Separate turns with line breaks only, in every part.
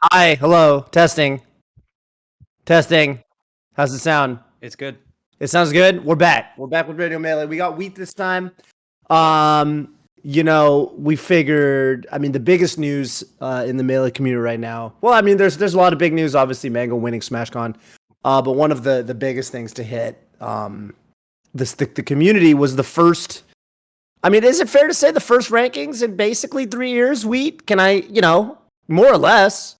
Hi, hello, testing, testing. How's it sound?
It's good.
It sounds good. We're back. We're back with Radio Melee. We got wheat this time. We figured. I mean, the biggest news in the Melee community right now. Well, I mean, there's a lot of big news. Obviously, Mango winning SmashCon. But one of the biggest things to hit the community was the first. I mean, is it fair to say the first rankings in basically 3 years? Wheat? Can I, more or less?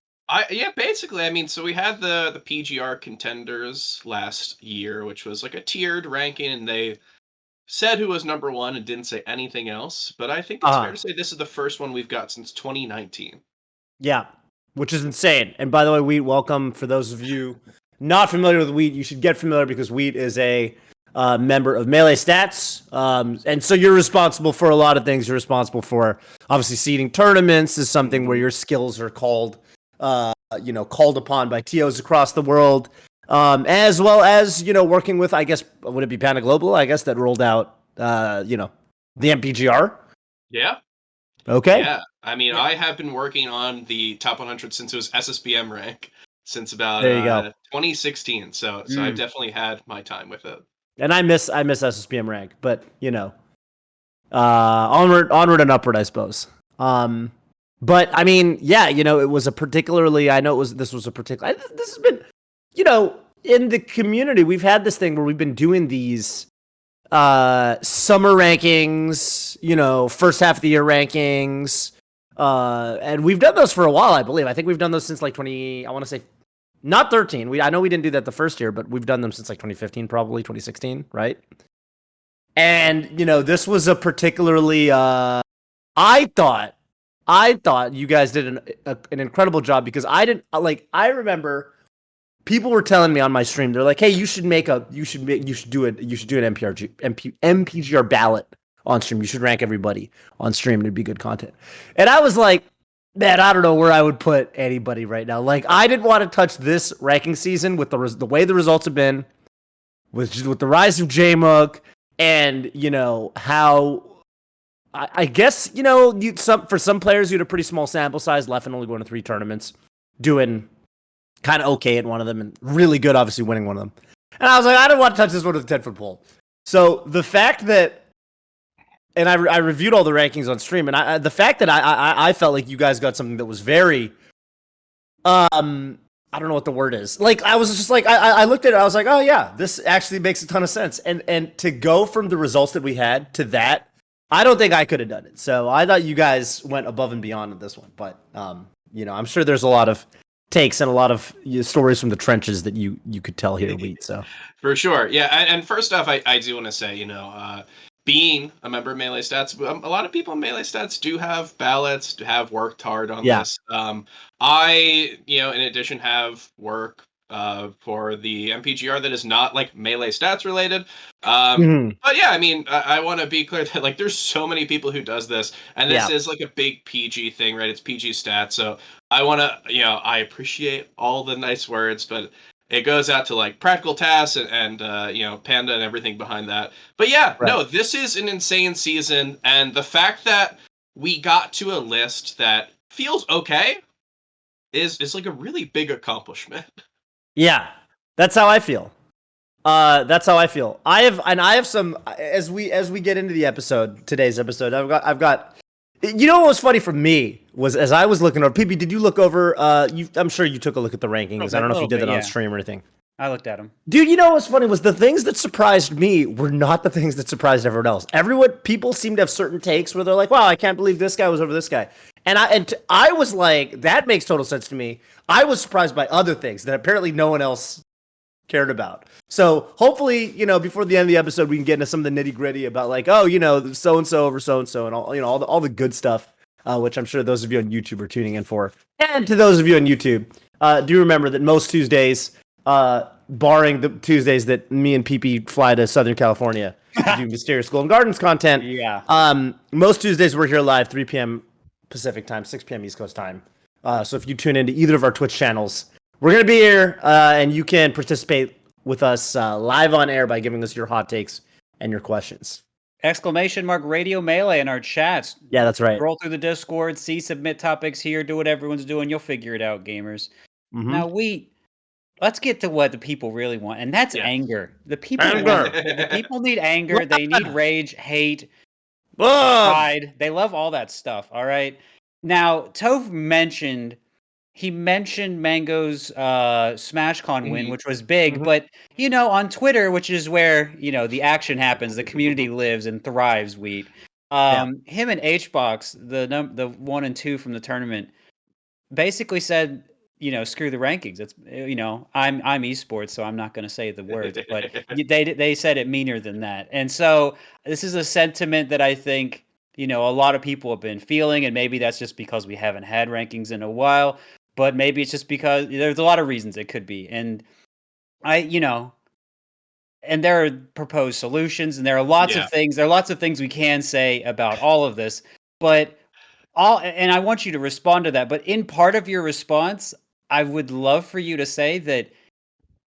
Basically. I mean, so we had the PGR contenders last year, which was like a tiered ranking, and they said who was number one and didn't say anything else. But I think it's fair to say this is the first one we've got since 2019.
Yeah, which is insane. And by the way, Wheat, welcome. For those of you not familiar with Wheat, you should get familiar because Wheat is a member of Melee Stats. And so you're responsible for a lot of things. You're responsible for, obviously, seeding tournaments is something where your skills are called upon by TOs across the world, as well as, working with, I guess, would it be Panda Global? I guess that rolled out, the MPGR.
Yeah.
Okay.
Yeah. I mean, I have been working on the top 100 since it was SSBM rank since about 2016. So I've definitely had my time with it.
And I miss SSBM rank, but onward and upward, I suppose. But I mean, yeah, it was a particularly. I know this was a particular. This has been, in the community, we've had this thing where we've been doing these summer rankings, first half of the year rankings, and we've done those for a while. I believe. I think we've done those since like 20. I want to say, not 13. I know we didn't do that the first year, but we've done them since like 2015, probably 2016, right? And this was a particularly. I thought you guys did an incredible job because I remember people were telling me on my stream, they're like, "Hey, you should do an MPGR ballot on stream. You should rank everybody on stream. It'd be good content." And I was like, "Man, I don't know where I would put anybody right now. Like, I didn't want to touch this ranking season with the way the results have been, with the rise of JMUG, and how." I guess, for some players, you had a pretty small sample size, left and only going to 3 tournaments, doing kind of okay at one of them, and really good, obviously, winning one of them. And I was like, I don't want to touch this one with a 10-foot pole. So the fact that, and I reviewed all the rankings on stream, and the fact that I felt like you guys got something that was very, I don't know what the word is. Like, I was just like, I looked at it, I was like, oh yeah, this actually makes a ton of sense. And to go from the results that we had to that, I don't think I could have done it. So I thought you guys went above and beyond in this one. But, I'm sure there's a lot of takes and a lot of stories from the trenches that you could tell here, Wheat. So
for sure. Yeah. And first off, I do want to say, being a member of Melee Stats, a lot of people in Melee Stats do have ballots, have worked hard on this. I, in addition, have work for the MPGR that is not like Melee Stats related. But yeah, I mean, I want to be clear that like there's so many people who does this, and this is like a big PG thing, right? It's PG Stats. So I want to, I appreciate all the nice words, but it goes out to like Practical Tasks and Panda and everything behind that. But yeah, no, this is an insane season, and the fact that we got to a list that feels okay is like a really big accomplishment.
Yeah, that's how I feel. I have some as we get into the today's episode. I've got. What was funny for me was as I was looking over. PP, did you look over? I'm sure you took a look at the rankings. I don't know if you did that on stream or anything.
I looked at them. Dude,
what was funny was the things that surprised me were not the things that surprised everyone else. People seem to have certain takes where they're like, "Wow, I can't believe this guy was over this guy," and I was like, "That makes total sense to me." I was surprised by other things that apparently no one else cared about. So hopefully, before the end of the episode, we can get into some of the nitty gritty about like, so and so over so and so, and all the good stuff, which I'm sure those of you on YouTube are tuning in for. And to those of you on YouTube, do remember that most Tuesdays, barring the Tuesdays that me and PP fly to Southern California to do Mysterious Golden Gardens content, most Tuesdays we're here live 3 p.m. Pacific time, 6 p.m. East Coast time. So if you tune into either of our Twitch channels, we're going to be here, and you can participate with us live on air by giving us your hot takes and your questions.
!Radio Melee in our chats.
Yeah, that's right.
Scroll through the Discord, see submit topics here, do what everyone's doing. You'll figure it out, gamers. Now, let's get to what the people really want, and that's anger. The people the people need anger. They need rage, hate, pride. They love all that stuff. All right. Now, Toph mentioned Mango's SmashCon win, which was big, but on Twitter, which is where the action happens, the community lives and thrives. Wheat. Him and HBox, the 1 and 2 from the tournament, basically said, screw the rankings. It's I'm esports, so I'm not going to say the words, but they said it meaner than that. And so this is a sentiment that I think a lot of people have been feeling, and maybe that's just because we haven't had rankings in a while, but maybe it's just because there's a lot of reasons it could be. And and there are proposed solutions, and there are lots of things. There are lots of things we can say about all of this, but and I want you to respond to that. But in part of your response, I would love for you to say that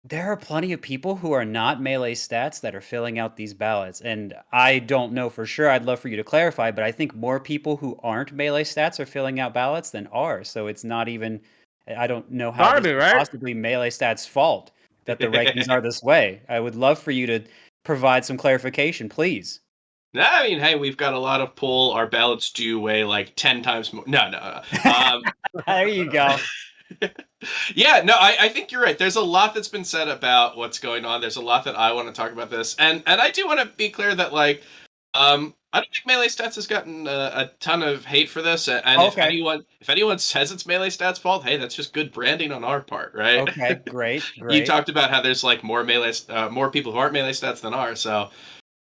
there are plenty of people who are not Melee stats that are filling out these ballots. And I don't know for sure. I'd love for you to clarify, but I think more people who aren't Melee stats are filling out ballots than are. So it's not even, I don't know how it's possibly Melee stats' fault that the rankings are this way. I would love for you to provide some clarification, please.
I mean, hey, we've got a lot of pull. Our ballots do weigh like 10 times more. No.
There you go.
Yeah, no, I think you're right. There's a lot that's been said about what's going on. There's a lot that I want to talk about this. And I do want to be clear that, like, I don't think Melee Stats has gotten a ton of hate for this. And if anyone says it's Melee Stats' fault, hey, that's just good branding on our part, right?
Okay, great.
You talked about how there's like more people who aren't Melee Stats than are, so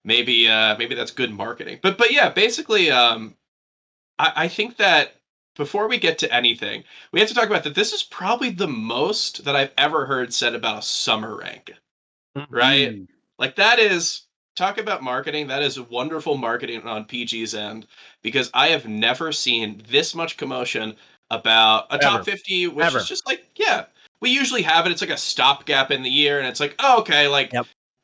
maybe that's good marketing. But yeah, basically, I think that before we get to anything, we have to talk about that this is probably the most that I've ever heard said about a summer rank, right? Like, that is, talk about marketing, that is wonderful marketing on PG's end, because I have never seen this much commotion about a top 50, which is just like, we usually have it. It's like a stopgap in the year, and it's like, oh, okay, like,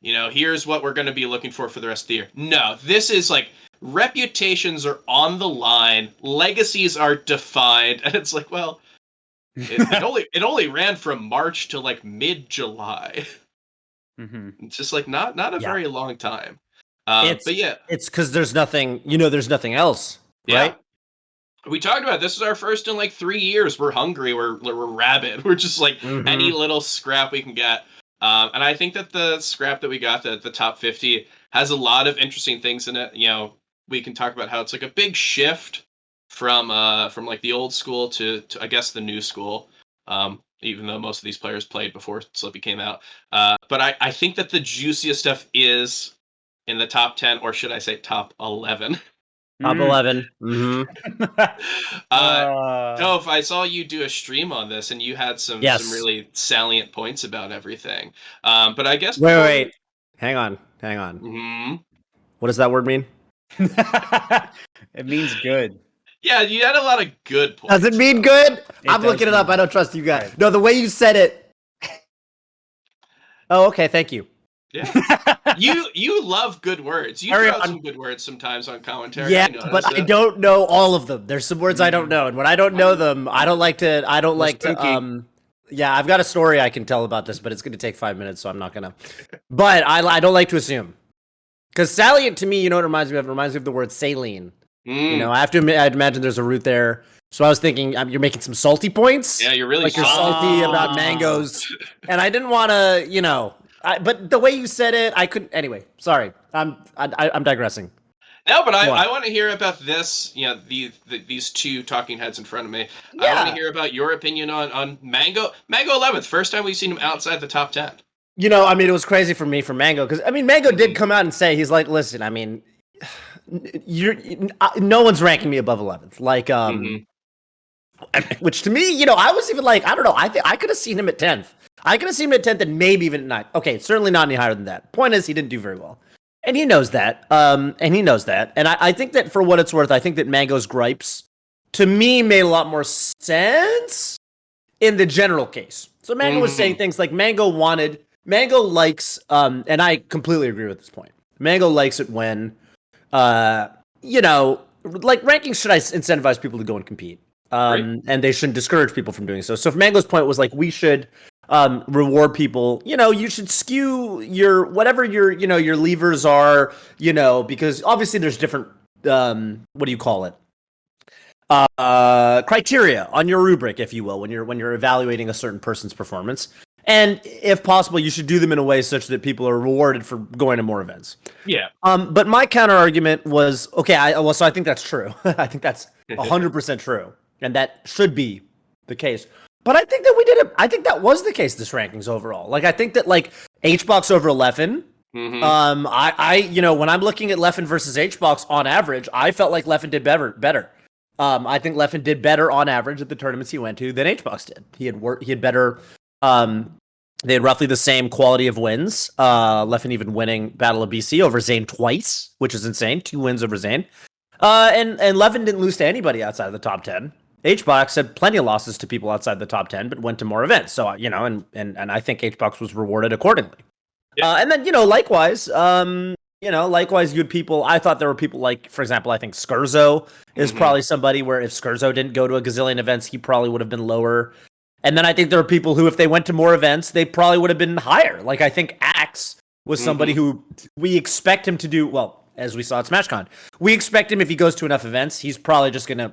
here's what we're going to be looking for the rest of the year. No, this is like, reputations are on the line, legacies are defined, and it's like, well, it only ran from March to like mid-July. It's just like not a very long time. But yeah,
it's because there's nothing, there's nothing else, right?
We talked about it. This is our first in like 3 years. We're hungry. We're rabid. We're just like any little scrap we can get. And I think that the scrap that we got, the top 50, has a lot of interesting things in it. We can talk about how it's like a big shift from like the old school to I guess the new school. Even though most of these players played before Slippy came out. But I think that the juiciest stuff is in the top 10, or should I say top 11.
Top 11.
Toph, I saw you do a stream on this, and you had some really salient points about everything. But I guess...
Wait. Hang on. What does that word mean?
It means good.
Yeah, you had a lot of good points.
Does it mean good? I'm looking it up. I don't trust you guys. Right. No, the way you said it. Oh, okay. Thank you.
Yeah. You love good words. You throw out some good words sometimes on commentary.
Yeah, but I don't know all of them. There's some words I don't know, and when I don't know them, I don't like to. Yeah, I've got a story I can tell about this, but it's going to take 5 minutes, so I'm not gonna. But I don't like to assume, because salient to me, what it reminds me of? It reminds me of the word saline. I have to admit, I'd imagine there's a root there. So I was thinking, you're making some salty points.
Yeah, you're really
like you're salty about mangoes, and I didn't want to, but the way you said it, I couldn't. Anyway, sorry, I'm digressing.
No, but I want to hear about this. These two talking heads in front of me. Yeah. I want to hear about your opinion on Mango 11th. First time we've seen him outside the top 10.
It was crazy for me for Mango, because Mango did come out and say, he's like, listen, no one's ranking me above 11th. Like, which to me, I was even like, I don't know. I think I could have seen him at 10th. I could have seen him at 10th and maybe even at 9th. Okay, certainly not any higher than that. Point is, he didn't do very well. And he knows that. And I think that for what it's worth, I think that Mango's gripes, to me, made a lot more sense in the general case. So Mango was saying things like Mango likes, and I completely agree with this point. Mango likes it when you know, like rankings should incentivize people to go and compete. And they shouldn't discourage people from doing so. So if Mango's point was like, we should reward people, you know, you should skew your, whatever your, you know, your levers are, you know, because obviously there's different, what do you call it? Criteria on your rubric, if you will, when you're evaluating a certain person's performance. And if possible, you should do them in a way such that people are rewarded for going to more events.
Yeah.
But my counter argument was, okay, so I think that's true. I think that's 100% true. And that should be the case. But I think that I think that was the case, this rankings overall. Like, I think that, like, HBox over Leffen, you know, when I'm looking at Leffen versus HBox on average, I felt like Leffen did better. I think Leffen did better on average at the tournaments he went to than HBox did. He had better, they had roughly the same quality of wins. Leffen even winning Battle of BC over Zane twice, which is insane. 2 wins over Zane. And Leffen didn't lose to anybody outside of the top 10. HBox had plenty of losses to people outside the top 10, but went to more events. So, you know, and I think HBox was rewarded accordingly. Yeah. And then, you know, likewise, you had people, I thought there were people like, for example, I think Skurzo is probably somebody where if Skurzo didn't go to a gazillion events, he probably would have been lower. And then I think there are people who, if they went to more events, they probably would have been higher. Like, I think Axe was somebody who we expect him to do, well, as we saw at SmashCon, we expect him, if he goes to enough events, he's probably just going to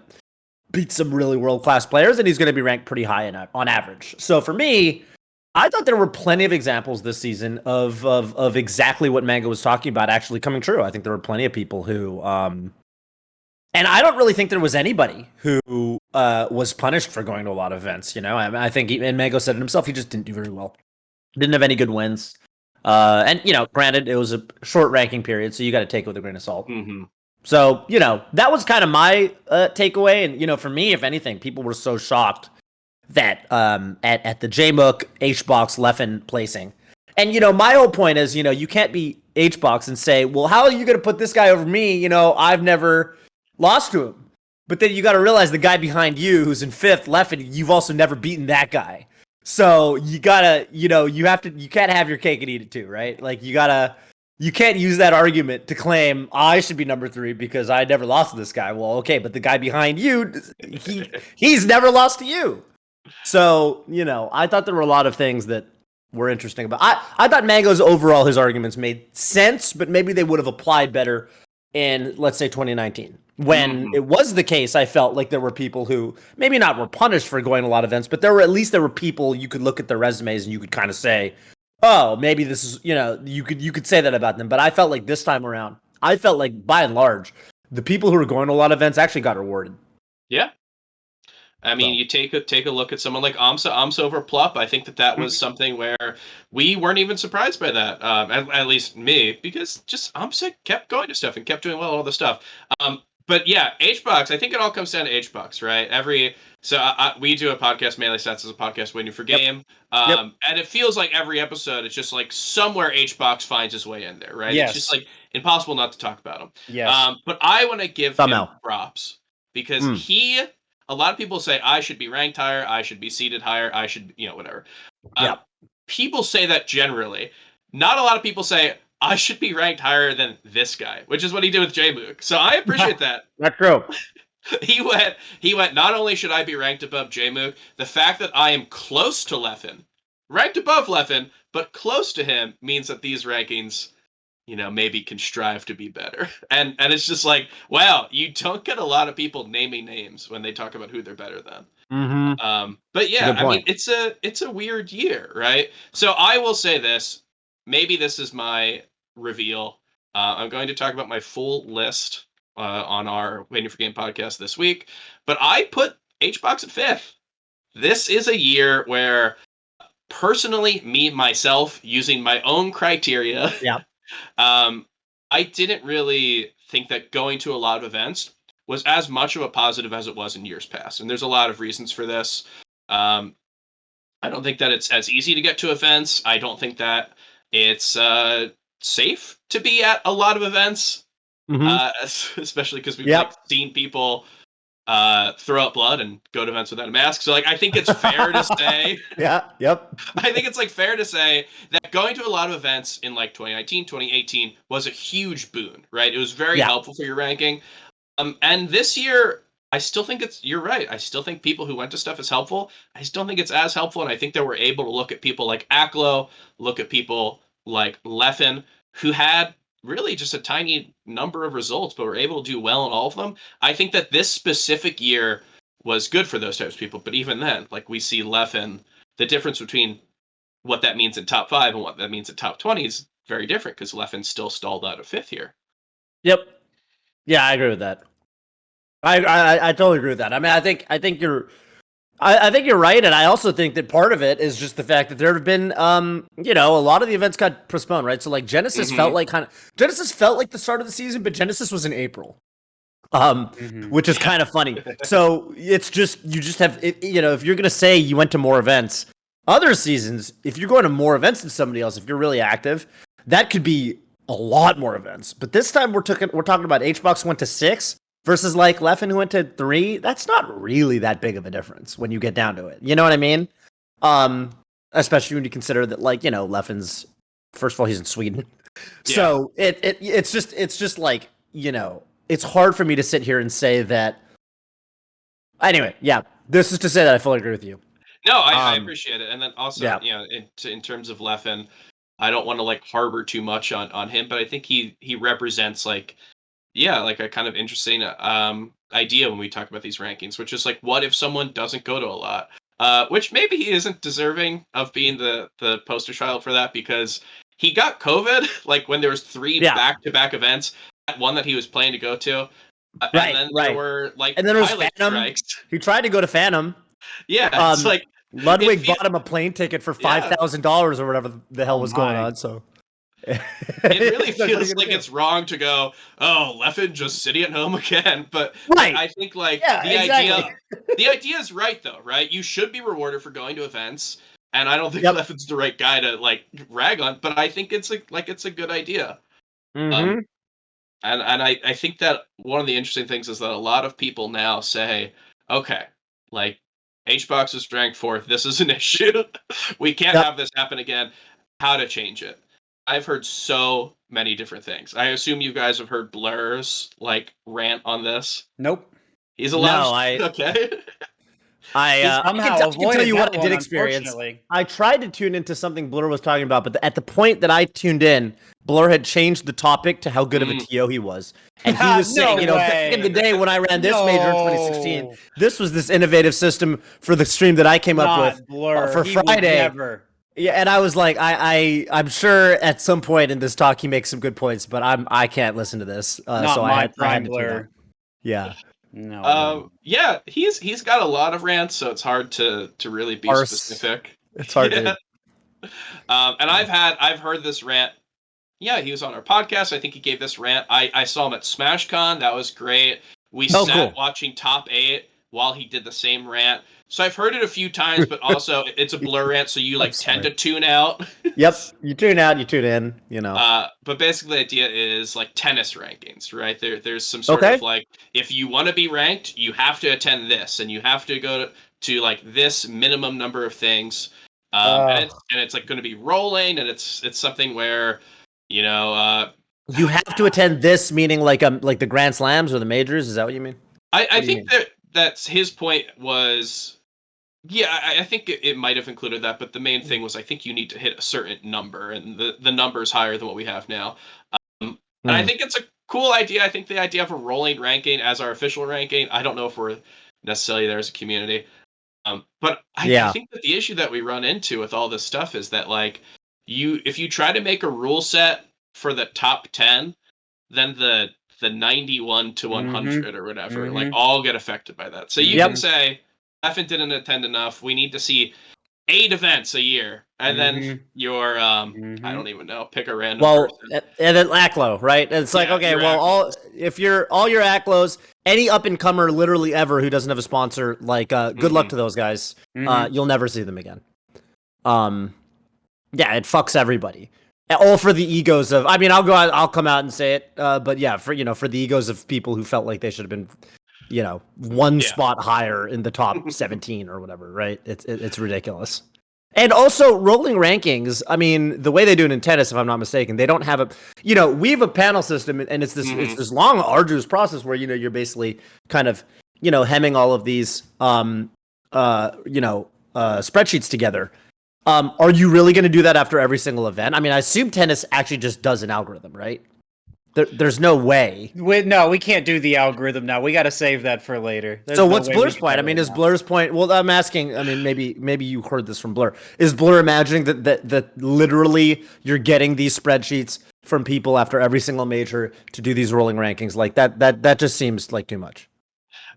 beat some really world-class players, and he's going to be ranked pretty high on average. So for me, I thought there were plenty of examples this season of exactly what Mango was talking about actually coming true. I think there were plenty of people who, and I don't really think there was anybody who was punished for going to a lot of events. You know, I think, and Mango said it himself, he just didn't do very well. Didn't have any good wins. And, you know, granted, it was a short ranking period, so you got to take it with a grain of salt. So, you know, that was kind of my takeaway. And, you know, for me, if anything, people were so shocked that at the JMOOC, HBox, Leffen placing. And, you know, my whole point is, you know, you can't be HBox and say, well, how are you going to put this guy over me? You know, I've never lost to him. But then you got to realize the guy behind you who's in 5th, Leffen, you've also never beaten that guy. So you gotta, you know, you can't have your cake and eat it too, right? Like, you can't use that argument to claim I should be number 3 because I never lost to this guy. Well, okay, but the guy behind you, he's never lost to you. So, you know, I thought there were a lot of things that were interesting about. I thought Mango's overall, his arguments made sense, but maybe they would have applied better in, let's say, 2019. When it was the case, I felt like there were people who maybe not were punished for going to a lot of events, but there were people you could look at their resumes and you could kind of say, oh, maybe this is, you know, you could say that about them. But I felt like this time around, I felt like by and large, the people who were going to a lot of events actually got rewarded.
Yeah. I mean, you take a look at someone like Amsa over Plup. I think that was something where we weren't even surprised by that, at least me, because just Amsa kept going to stuff and kept doing well all the stuff. But yeah, HBox, I think it all comes down to HBox, right? We do a podcast, Melee Stats is a podcast waiting for game. And it feels like every episode, it's just like somewhere HBox finds his way in there, right?
Yes.
It's just like impossible not to talk about him.
Yes.
But I want to give him props because a lot of people say I should be ranked higher, I should be seated higher, I should, you know, whatever. People say that generally. Not a lot of people say I should be ranked higher than this guy, which is what he did with JMOOC. So I appreciate that.
That's true.
He went, not only should I be ranked above JMOOC, the fact that I am close to Leffen, ranked above Leffen, but close to him means that these rankings, you know, maybe can strive to be better. And it's just like, wow, you don't get a lot of people naming names when they talk about who they're better than. But yeah, I mean, it's a weird year, right? So I will say this. Maybe this is my reveal. I'm going to talk about my full list on our Waiting for Game podcast this week. But I put HBox at 5th. This is a year where, personally, myself, using my own criteria, I didn't really think that going to a lot of events was as much of a positive as it was in years past. And there's a lot of reasons for this. I don't think that it's as easy to get to events. I don't think that it's safe to be at a lot of events, especially because we've seen people throw up blood and go to events without a mask. So like I think it's fair to say I think it's like fair to say that going to a lot of events in like 2019, 2018 was a huge boon, right? It was very helpful for your ranking. And this year I still think you're right. I still think people who went to stuff is helpful. I just don't think it's as helpful. And I think that we're able to look at people like Aklo, look at people like Leffen, who had really just a tiny number of results, but were able to do well in all of them. I think that this specific year was good for those types of people. But even then, like we see Leffen, the difference between what that means in top 5 and what that means in top 20 is very different because Leffen still stalled out of 5th here.
Yep. Yeah, I agree with that. I totally agree with that. I mean, I think you're right, and I also think that part of it is just the fact that there have been, a lot of the events got postponed, right? So like Genesis felt like the start of the season, but Genesis was in April, which is kind of funny. So it's just you just have, if you're gonna say you went to more events, other seasons, if you're going to more events than somebody else, if you're really active, that could be a lot more events. But this time we're talking about HBox went to 6. Versus like Leffen who went to 3, that's not really that big of a difference when you get down to it. You know what I mean? Especially when you consider that Leffen's, first of all, he's in Sweden. Yeah. So it's just like, it's hard for me to sit here and say that. Anyway, yeah, this is to say that I fully agree with you.
No, I appreciate it. And then also, in terms of Leffen, I don't want to like harbor too much on him, but I think he represents like a kind of interesting idea when we talk about these rankings, which is like, what if someone doesn't go to a lot? Which maybe he isn't deserving of being the poster child for that because he got COVID like when there was 3 back-to-back events, one that he was planning to go to, and then there were like
and then there was Phantom. Strikes. He tried to go to Phantom.
Yeah, it's like
Ludwig bought him a plane ticket for $5,000 or whatever the hell was going on. So.
It really feels like it's wrong to go, oh, Leffen just sitting at home again. But I think like the idea is right though, right? You should be rewarded for going to events, and I don't think Leffen's the right guy to like rag on, but I think it's a good idea. And I think that one of the interesting things is that a lot of people now say, okay, like HBox is ranked 4th, this is an issue. We can't have this happen again. How to change it? I've heard so many different things. I assume you guys have heard Blur's like rant on this.
Nope.
He's allowed.
Okay. I can tell you what I did experience. I tried to tune into something Blur was talking about, but at the point that I tuned in, Blur had changed the topic to how good of a TO he was. And he was saying, back in the day when I ran this major in 2016, this was this innovative system for the stream that I came up with for Friday. Yeah, and I was like, I'm sure at some point in this talk he makes some good points, but I can't listen to this.
So I had to do that.
Yeah.
No.
Yeah, he's got a lot of rants, so it's hard to really be specific.
It's hard to.
And I've heard this rant. Yeah, he was on our podcast. I think he gave this rant. I saw him at SmashCon. That was great. We sat watching Top 8 while he did the same rant. So I've heard it a few times, but also it's a Blur rant, so you tend to tune out.
Yep, you tune out, you tune in,
But basically the idea is like tennis rankings, right? There's some sort of like, if you want to be ranked, you have to attend this, and you have to go to like this minimum number of things. And it's like going to be rolling, and it's something where, you
have to attend this, meaning like the Grand Slams or the majors. Is that what you mean?
I think that's his point was. Yeah, I think it might have included that, but the main thing was I think you need to hit a certain number, and the number is higher than what we have now. And I think it's a cool idea. I think the idea of a rolling ranking as our official ranking, I don't know if we're necessarily there as a community. But I think that the issue that we run into with all this stuff is that like if you try to make a rule set for the top 10, then the 91 to 100 or whatever, like all get affected by that. So you can say, Leffen didn't attend enough. We need to see 8 events a year, and then your I don't even know, pick a random person.
And then Aklo, right? And it's like, okay, well, all your Aklos, any up and comer literally ever who doesn't have a sponsor, like good luck to those guys. You'll never see them again. Yeah, it fucks everybody. All for the egos of, I'll come out and say it, but yeah, for the egos of people who felt like they should have been one
Yeah.
spot higher in the top 17 or whatever, right? It's ridiculous. And also rolling rankings. I mean, the way they do it in tennis, if I'm not mistaken, they don't have we have a panel system, and it's this long, arduous process where you're basically kind of hemming all of these spreadsheets together. Are you really going to do that after every single event? I mean, I assume tennis actually just does an algorithm, right? There's no way.
No, we can't do the algorithm now. We got to save that for later. There's
So
no
what's
way
Blur's
we can
point?
do
I mean,
it
is
now.
Blur's point? Well, I'm asking. I mean, maybe you heard this from Blur. Is Blur imagining that literally you're getting these spreadsheets from people after every single major to do these rolling rankings? Like that just seems like too much.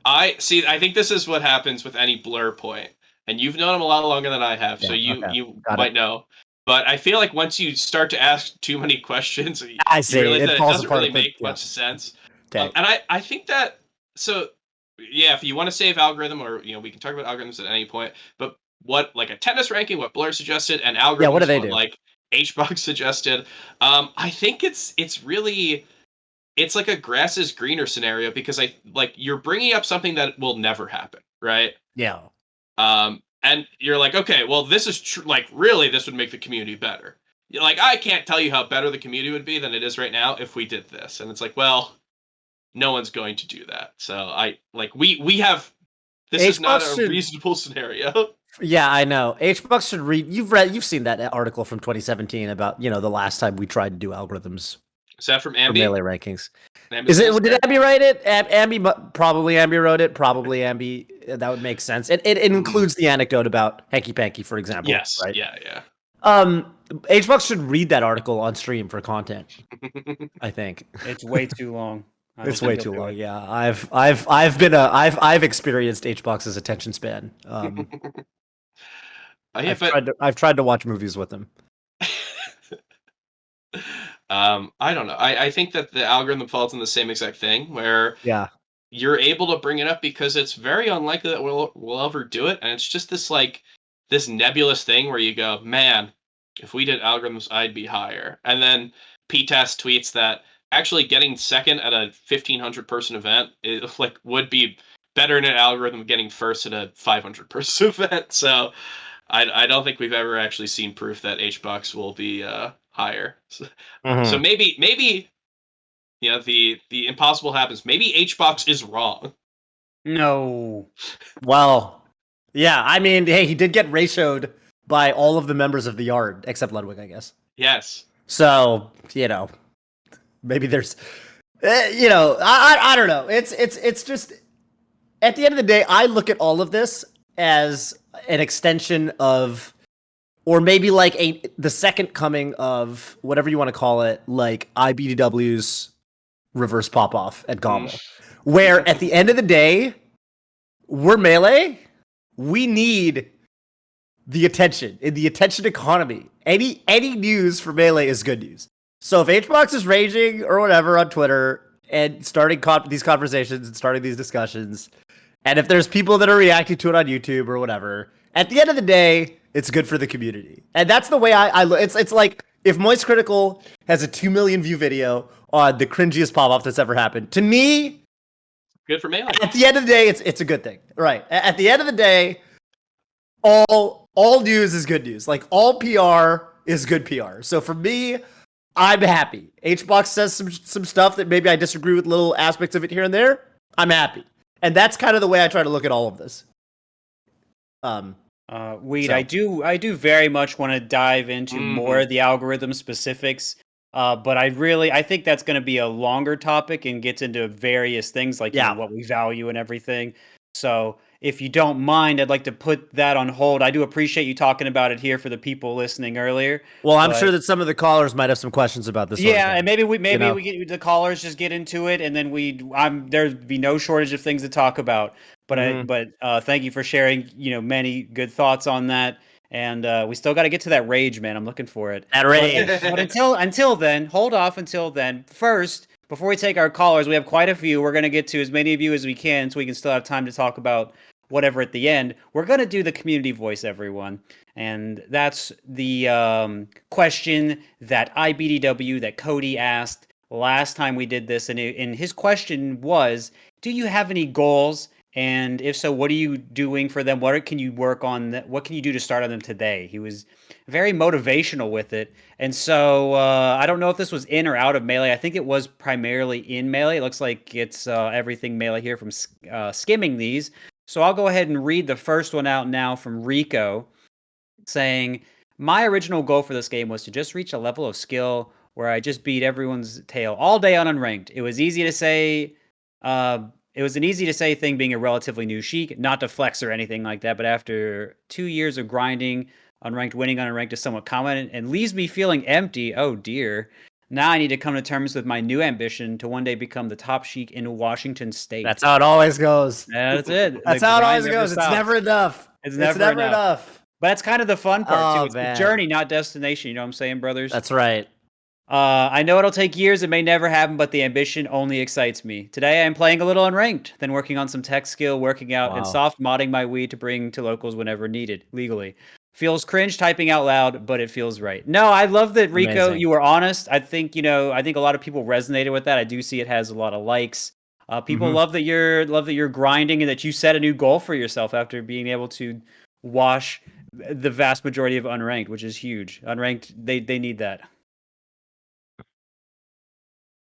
I think this is what happens with any Blur point, and you've known him a lot longer than I have, so
Yeah, okay.
you
Got
might
it.
know. But I feel like once you start to ask too many questions,
I
you
see.
realize
It
that it
falls
doesn't
apart.
really
But,
make
yeah.
much sense.
Okay.
And I think that, so yeah, if you want to save algorithm, or we can talk about algorithms at any point. But what, like a tennis ranking, what Blur suggested, and algorithms,
Yeah, what do they
what
do?
like HBox suggested. I think it's really, it's like a grass is greener scenario, because you're bringing up something that will never happen, right?
Yeah.
And you're like, okay, well, this is true. Like, really, this would make the community better. You're like, I can't tell you how better the community would be than it is right now if we did this. And it's like, well, no one's going to do that. So we have, this is not
HBox
a
should-
reasonable scenario.
Yeah, I know. HBox should read. You've seen that article from 2017 about the last time we tried to do algorithms
Is that from
for
Ambi?
melee rankings.
Ambi's
Is it?
answer?
Did Ambi write it? Probably Ambi wrote it. Probably Ambi. That would make sense. It includes the anecdote about Hanky Panky, for example.
Yes.
Right.
Yeah.
HBox should read that article on stream for content. I think
It's way too long. I don't
it's
think
way
he'll
too
do
long.
it.
Yeah, I've experienced HBox's attention span.
Yeah,
I've tried to watch movies with him.
I don't know. I think that the algorithm falls in the same exact thing, where
Yeah.
you're able to bring it up because it's very unlikely that we'll ever do it, and it's just this nebulous thing where you go, man, if we did algorithms, I'd be higher. And then PTAS tweets that actually getting second at a 1,500 person event would be better in an algorithm getting first at a 500 person event. So I don't think we've ever actually seen proof that HBox will be higher. So maybe the impossible happens. Maybe HBox is wrong.
No.
Well, yeah. I mean, hey, he did get ratioed by all of the members of the yard except Ludwig, I guess.
Yes.
So maybe there's, I don't know. It's just at the end of the day, I look at all of this as an extension of, or maybe like the second coming of whatever you want to call it, like IBDW's reverse pop off at Gobble, where at the end of the day, we're Melee. We need the attention in the attention economy. Any news for Melee is good news. So if HBox is raging or whatever on Twitter and starting these conversations and starting these discussions, and if there's people that are reacting to it on YouTube or whatever, at the end of the day, it's good for the community. And that's the way I look. It's like if Moist Critical has a 2 million view video on the cringiest pop-off that's ever happened. To me,
good for Melee.
at the end of the day, it's a good thing. Right. At the end of the day, all news is good news. Like all PR is good PR. So for me, I'm happy. HBox says some stuff that maybe I disagree with, little aspects of it here and there. I'm happy. And that's kind of the way I try to look at all of this.
Weed,
So-
I do very much want to dive into more of the algorithm specifics. But I think that's going to be a longer topic and gets into various things like what we value and everything. So if you don't mind, I'd like to put that on hold. I do appreciate you talking about it here for the people listening earlier.
Well, I'm sure that some of the callers might have some questions about this.
Yeah, and maybe we get the callers just get into it, and then there'd be no shortage of things to talk about. But thank you for sharing many good thoughts on that. And we still got to get to that rage, man. I'm looking for it.
That rage.
But until then, hold off until then. First, before we take our callers, we have quite a few. We're going to get to as many of you as we can so we can still have time to talk about whatever at the end. We're going to do the community voice, everyone. And that's the question that IBDW, that Cody asked last time we did this. And his question was, do you have any goals? And if so, what are you doing for them? What can you work on? What can you do to start on them today? He was very motivational with it. And so I don't know if this was in or out of Melee. I think it was primarily in Melee. It looks like it's everything Melee here from skimming these. So I'll go ahead and read the first one out now from Rico, saying, my original goal for this game was to just reach a level of skill where I just beat everyone's tail all day on unranked. It was easy to say. It was an easy to say thing being a relatively new Sheik, not to flex or anything like that, but after 2 years of grinding, unranked, winning on unranked is somewhat common and leaves me feeling empty. Oh dear. Now I need to come to terms with my new ambition to one day become the top Sheik in Washington State.
That's how it always goes.
Yeah, that's it.
That's how it always goes. It's never enough.
It's never enough. But that's kind of the fun part, too. It's the journey, not destination. You know what I'm saying, brothers?
That's right.
I know it'll take years. It may never happen, but the ambition only excites me. Today, I'm playing a little unranked, then working on some tech skill, working out, and soft modding my weed to bring to locals whenever needed, legally. Feels cringe typing out loud, but it feels right. No, I love that, Rico. Amazing. You were honest. I think a lot of people resonated with that. I do see it has a lot of likes. People love that you're grinding and that you set a new goal for yourself after being able to wash the vast majority of unranked, which is huge. Unranked, they need that.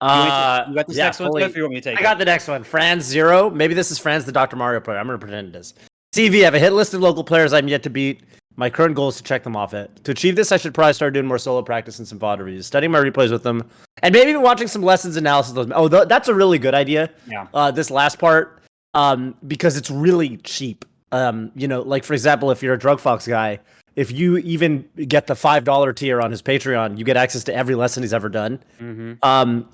You got this next one, Cliff, or you want me to take it?
I got the next one. Franz Zero. Maybe this is Franz, the Dr. Mario player. I'm going to pretend it is. CV, I have a hit list of local players I'm yet to beat. My current goal is to check them off it. To achieve this, I should probably start doing more solo practice and some VOD reviews, studying my replays with them, and maybe even watching some lessons analysis of those. That's a really good idea.
Yeah.
This last part, because it's really cheap. Like for example, if you're a Drug Fox guy, if you even get the $5 tier on his Patreon, you get access to every lesson he's ever done,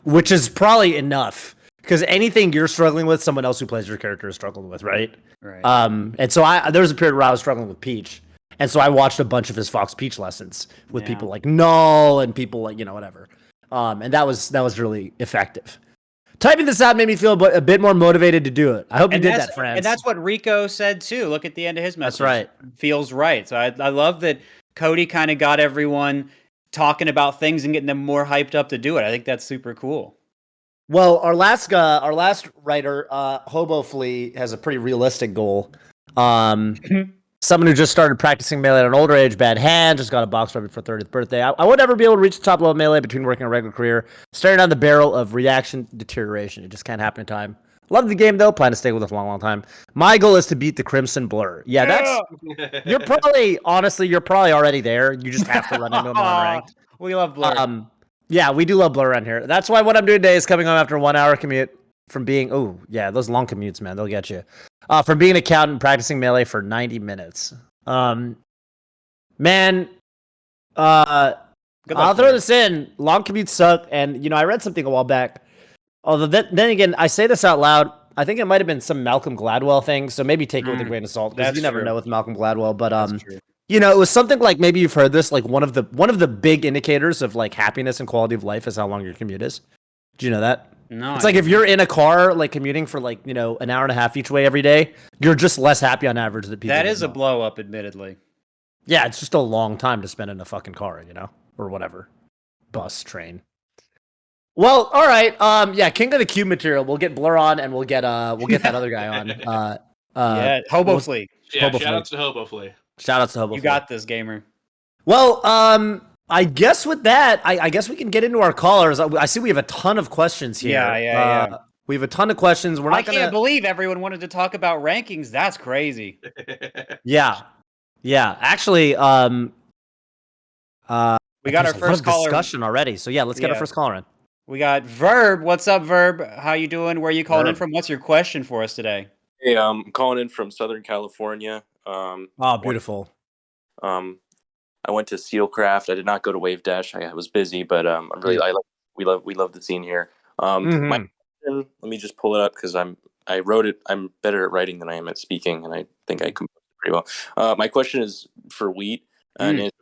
which is probably enough. Because anything you're struggling with, someone else who plays your character is struggling with, right?
Right.
And so there was a period where I was struggling with Peach, and so I watched a bunch of his Fox Peach lessons with people like Null and people like whatever, and that was really effective. Typing this out made me feel a bit more motivated to do it. I hope you did that, friends.
And that's what Rico said too. Look at the end of his message.
That's right.
Feels right. So I love that Cody kind of got everyone talking about things and getting them more hyped up to do it. I think that's super cool.
Well, our last writer, Hobo Flea, has a pretty realistic goal. Someone who just started practicing Melee at an older age, bad hand, just got a box rub for 30th birthday. I would never be able to reach the top level of Melee between working a regular career, staring down the barrel of reaction deterioration. It just can't happen in time. Love the game, though. Plan to stay with it for a long, long time. My goal is to beat the Crimson Blur. Yeah, you're probably already there. You just have to run into them on ranked.
We love Blur.
Yeah, we do love Blur around here. That's why what I'm doing today is coming home after a 1 hour commute from being, those long commutes, man, they'll get you. From being an accountant, practicing Melee for 90 minutes. I'll throw this in. Long commutes suck, and I read something a while back. Although then again, I say this out loud. I think it might have been some Malcolm Gladwell thing, so maybe take it with a grain of salt because you never know with Malcolm Gladwell. But it was something like, maybe you've heard this, like one of the big indicators of like happiness and quality of life is how long your commute is. Do you know that?
No.
It's like if you're in a car, like commuting for like, an hour and a half each way every day, you're just less happy on average than people.
That is a blow up, admittedly.
Yeah, it's just a long time to spend in a fucking car, or whatever. Bus, train. Well, all right. King of the Cube material. We'll get Blur on, and we'll get that other guy on.
Hobo Flea.
Yeah, shout outs to Hobo Flea.
Shout outs to Hobo Flea.
You got this, gamer.
Well, I guess with that, I guess we can get into our callers. I see we have a ton of questions here.
Yeah.
We have a ton of questions.
I can't believe everyone wanted to talk about rankings. That's crazy.
Yeah. Actually, we
got our first caller
discussion already. So let's get our first caller in.
We got Verb. What's up, Verb? How you doing? Where are you calling in from? What's your question for us today?
Hey, I'm calling in from Southern California.
Beautiful.
I went to Sealcraft. I did not go to Wave Dash. I was busy, but we love the scene here. My question, let me just pull it up because I wrote it. I'm better at writing than I am at speaking, and I think I composed it pretty well. My question is for Wheat, and it's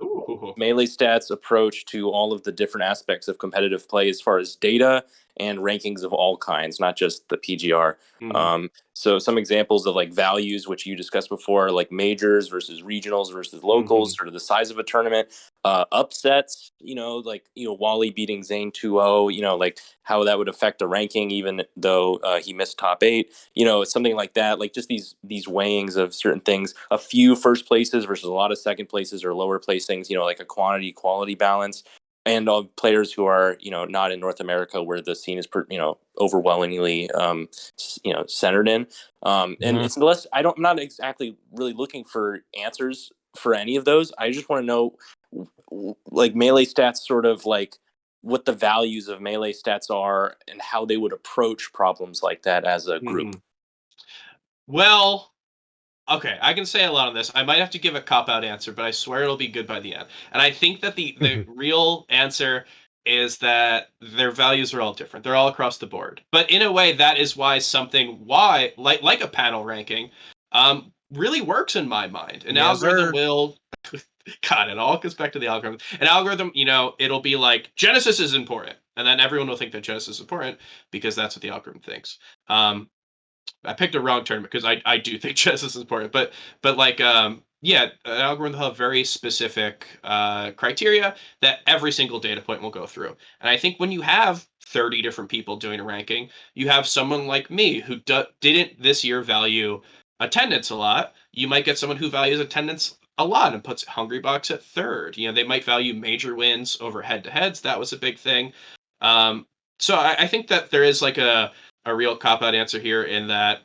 Melee Stats' approach to all of the different aspects of competitive play as far as data and rankings of all kinds, not just the PGR.
Mm-hmm.
So some examples of like values, which you discussed before, like majors versus regionals versus locals, sort of the size of a tournament, upsets, Wally beating Zane 2-0, like how that would affect the ranking, even though he missed top 8, something like that, like just these weighings of certain things, a few first places versus a lot of second places or lower placings, like a quantity quality balance. And all players who are, not in North America where the scene is, overwhelmingly, centered in. And it's less. I'm not exactly really looking for answers for any of those. I just want to know, like Melee Stats, sort of like what the values of Melee Stats are and how they would approach problems like that as a group.
Well, okay, I can say a lot on this. I might have to give a cop-out answer, but I swear it'll be good by the end. And I think that the real answer is that their values are all different. They're all across the board. But in a way, that is why like a panel ranking, really works in my mind. An algorithm will... God, it all goes back to the algorithm. An algorithm, it'll be like, Genesis is important. And then everyone will think that Genesis is important because that's what the algorithm thinks. I picked a wrong term because I do think Genesis is important, but like an algorithm will have very specific criteria that every single data point will go through. And I think when you have 30 different people doing a ranking, you have someone like me who didn't this year value attendance a lot. You might get someone who values attendance a lot and puts Hungrybox at third. They might value major wins over head-to-heads. That was a big thing. So I think that there is like a real cop-out answer here in that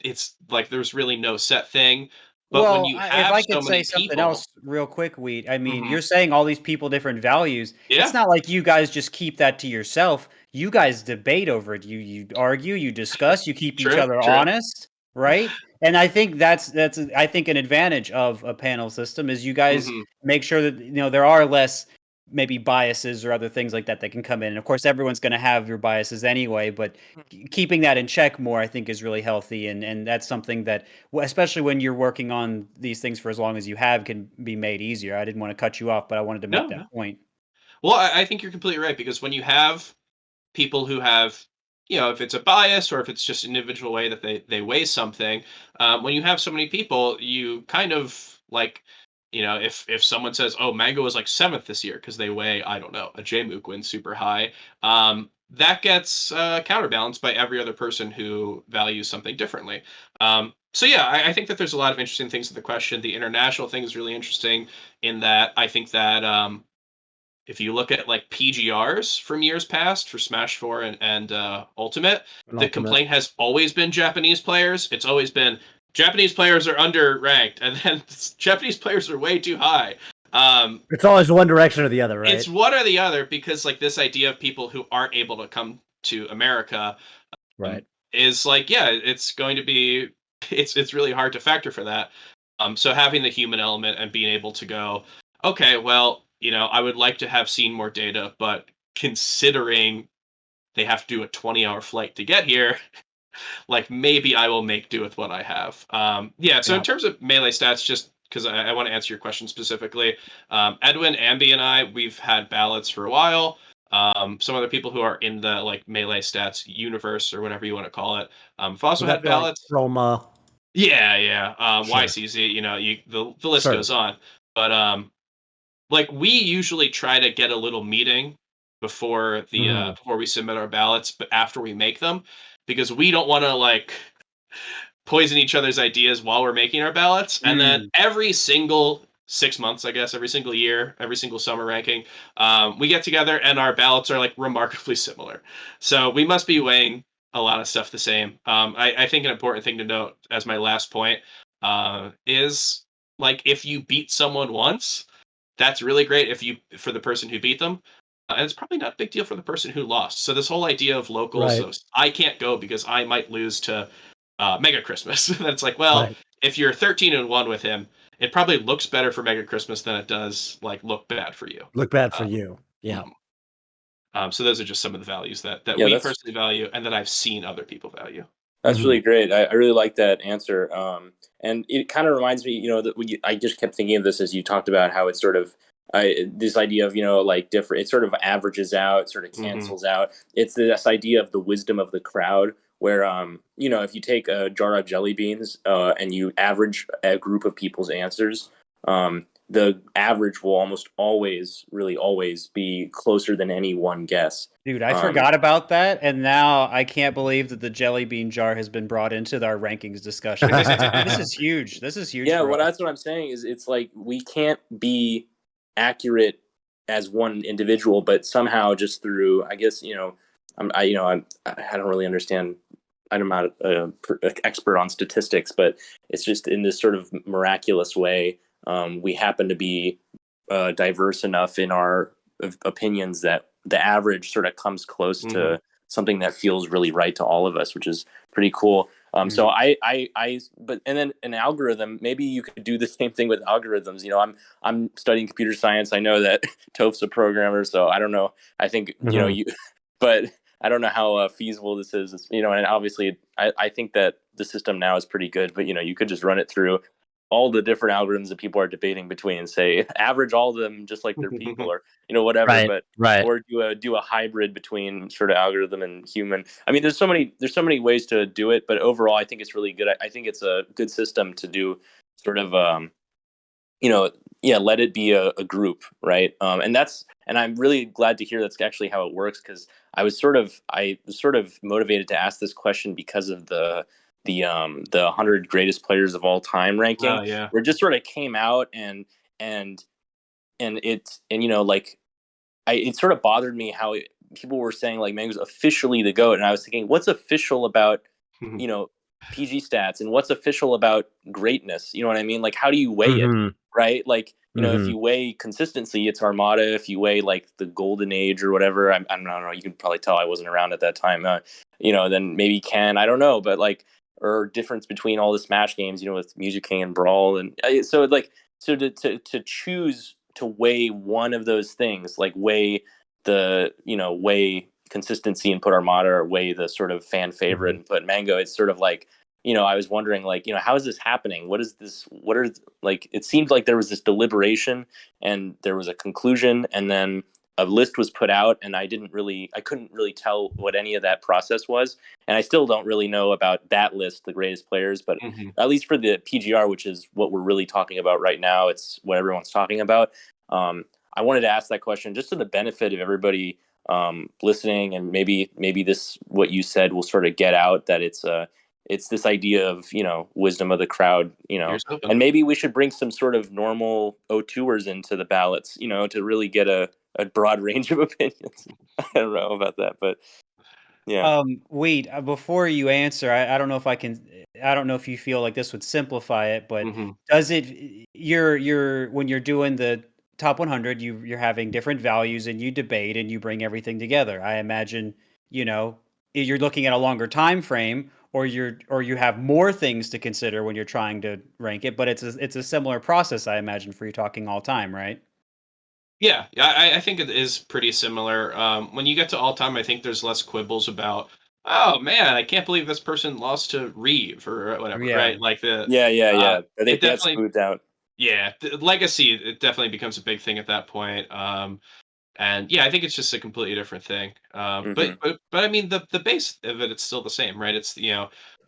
it's like there's really no set thing. But when you have
if I
so
could say
many
something
people,
else real quick, Wheat. I mean, you're saying all these people different values.
Yeah.
It's not like you guys just keep that to yourself. You guys debate over it. You argue, you discuss, you keep each other honest, right? And I think that's I think an advantage of a panel system is you guys make sure that there are less maybe biases or other things like that can come in. And of course, everyone's going to have your biases anyway, but keeping that in check more, I think, is really healthy. And that's something that, especially when you're working on these things for as long as you have, can be made easier. I didn't want to cut you off, but I wanted to make that point.
Well, I think you're completely right, because when you have people who have, if it's a bias or if it's just an individual way that they weigh something, when you have so many people, you kind of like, if someone says, oh, Mango was like 7th this year because they weigh, I don't know, a JMOOC win super high, that gets counterbalanced by every other person who values something differently. So yeah, I think that there's a lot of interesting things to the question. The international thing is really interesting in that I think that if you look at like PGRs from years past for Smash 4 and Ultimate, the complaint has always been Japanese players. It's always been Japanese players are underranked, and then Japanese players are way too high.
It's always one direction or the other, right?
It's one or the other, because like this idea of people who aren't able to come to America,
right,
is like, yeah, it's going to be, it's really hard to factor for that. So having the human element and being able to go, okay, well, I would like to have seen more data, but considering they have to do a 20-hour flight to get here, like maybe I will make do with what I have. So in terms of Melee Stats, just because I want to answer your question specifically, Edwin, Ambi, and I, we've had ballots for a while. Some other people who are in the like Melee Stats universe or whatever you want to call it, have also had ballots.
Like Roma.
Yeah.
Sure.
YCZ, the list goes on. But like we usually try to get a little meeting before the before we submit our ballots, but after we make them, because we don't want to like poison each other's ideas while we're making our ballots. And then every single 6 months, I guess, every single year, every single summer ranking, we get together and our ballots are like remarkably similar. So we must be weighing a lot of stuff the same. I think an important thing to note as my last point is like if you beat someone once, that's really great for the person who beat them. And it's probably not a big deal for the person who lost. So this whole idea of locals, so I can't go because I might lose to Mega Christmas. That's like, well, if you're 13-1 with him, it probably looks better for Mega Christmas than it does like look bad for you.
Look bad for you. Yeah.
So those are just some of the values that we personally value and that I've seen other people value.
That's really great. I really like that answer. And it kind of reminds me, that I just kept thinking of this as you talked about how it's sort of this idea of, like different, it sort of averages out, sort of cancels out. It's this idea of the wisdom of the crowd, where if you take a jar of jelly beans and you average a group of people's answers, the average will almost always, really always, be closer than any one guess.
Dude, I forgot about that, and now I can't believe that the jelly bean jar has been brought into our rankings discussion. This is huge. This is huge.
Yeah,
for us.
that's what I'm saying. Is it's like we can't be accurate as one individual, but somehow just through, I guess, I don't really understand. I'm not an expert on statistics, but it's just in this sort of miraculous way. We happen to be diverse enough in our opinions that the average sort of comes close to something that feels really right to all of us, which is pretty cool. So but then an algorithm, maybe you could do the same thing with algorithms. I'm studying computer science. I know that Toph's a programmer, so I don't know. I think, but I don't know how feasible this is, and obviously I think that the system now is pretty good, but you could just run it through all the different algorithms that people are debating between and say average all of them just like they're people, or whatever, or do a hybrid between sort of algorithm and human. I mean, there's so many ways to do it, but overall I think it's really good. I think it's a good system to do sort of let it be a group, right? And I'm really glad to hear that's actually how it works, because I was sort of motivated to ask this question because of the 100 greatest players of all time ranking, where it just sort of came out and it sort of bothered me how people were saying like Mango's officially the GOAT, and I was thinking, what's official about PG stats, and what's official about greatness? You know what I mean? Like, how do you weigh it, right? Like, if you weigh consistency, it's Armada. If you weigh like the golden age or whatever, I don't know. You can probably tell I wasn't around at that time. Then maybe Ken. I don't know, but like, or difference between all the Smash games, with Music King and Brawl, and so to choose to weigh one of those things, like weigh the weigh consistency and put Armada, or weigh the sort of fan favorite and put Mango. It's sort of like, I was wondering, like, how is this happening? What is this? What are, like, it seemed like there was this deliberation and there was a conclusion, and then a list was put out, and I couldn't really tell what any of that process was. And I still don't really know about that list, the greatest players, but at least for the PGR, which is what we're really talking about right now, it's what everyone's talking about. I wanted to ask that question just to the benefit of everybody listening, and maybe this, what you said, will sort of get out that it's this idea of, wisdom of the crowd, and maybe we should bring some sort of normal O2ers into the ballots, to really get a broad range of opinions. I don't know about that, but yeah.
Wait, before you answer, I don't know if I don't know if you feel like this would simplify it, but does it, when you're doing the top 100, you're having different values and you debate and you bring everything together. I imagine, you're looking at a longer time frame, or you have more things to consider when you're trying to rank it, but it's a similar process, I imagine, for you talking all time, right?
Yeah, I think it is pretty similar. When you get to all time, I think there's less quibbles about, oh man, I can't believe this person lost to Reeve or whatever, right? Like I
think that's smoothed out.
Yeah, the legacy, it definitely becomes a big thing at that point. And yeah, I think it's just a completely different thing. But I mean, the base of it's still the same, right? It's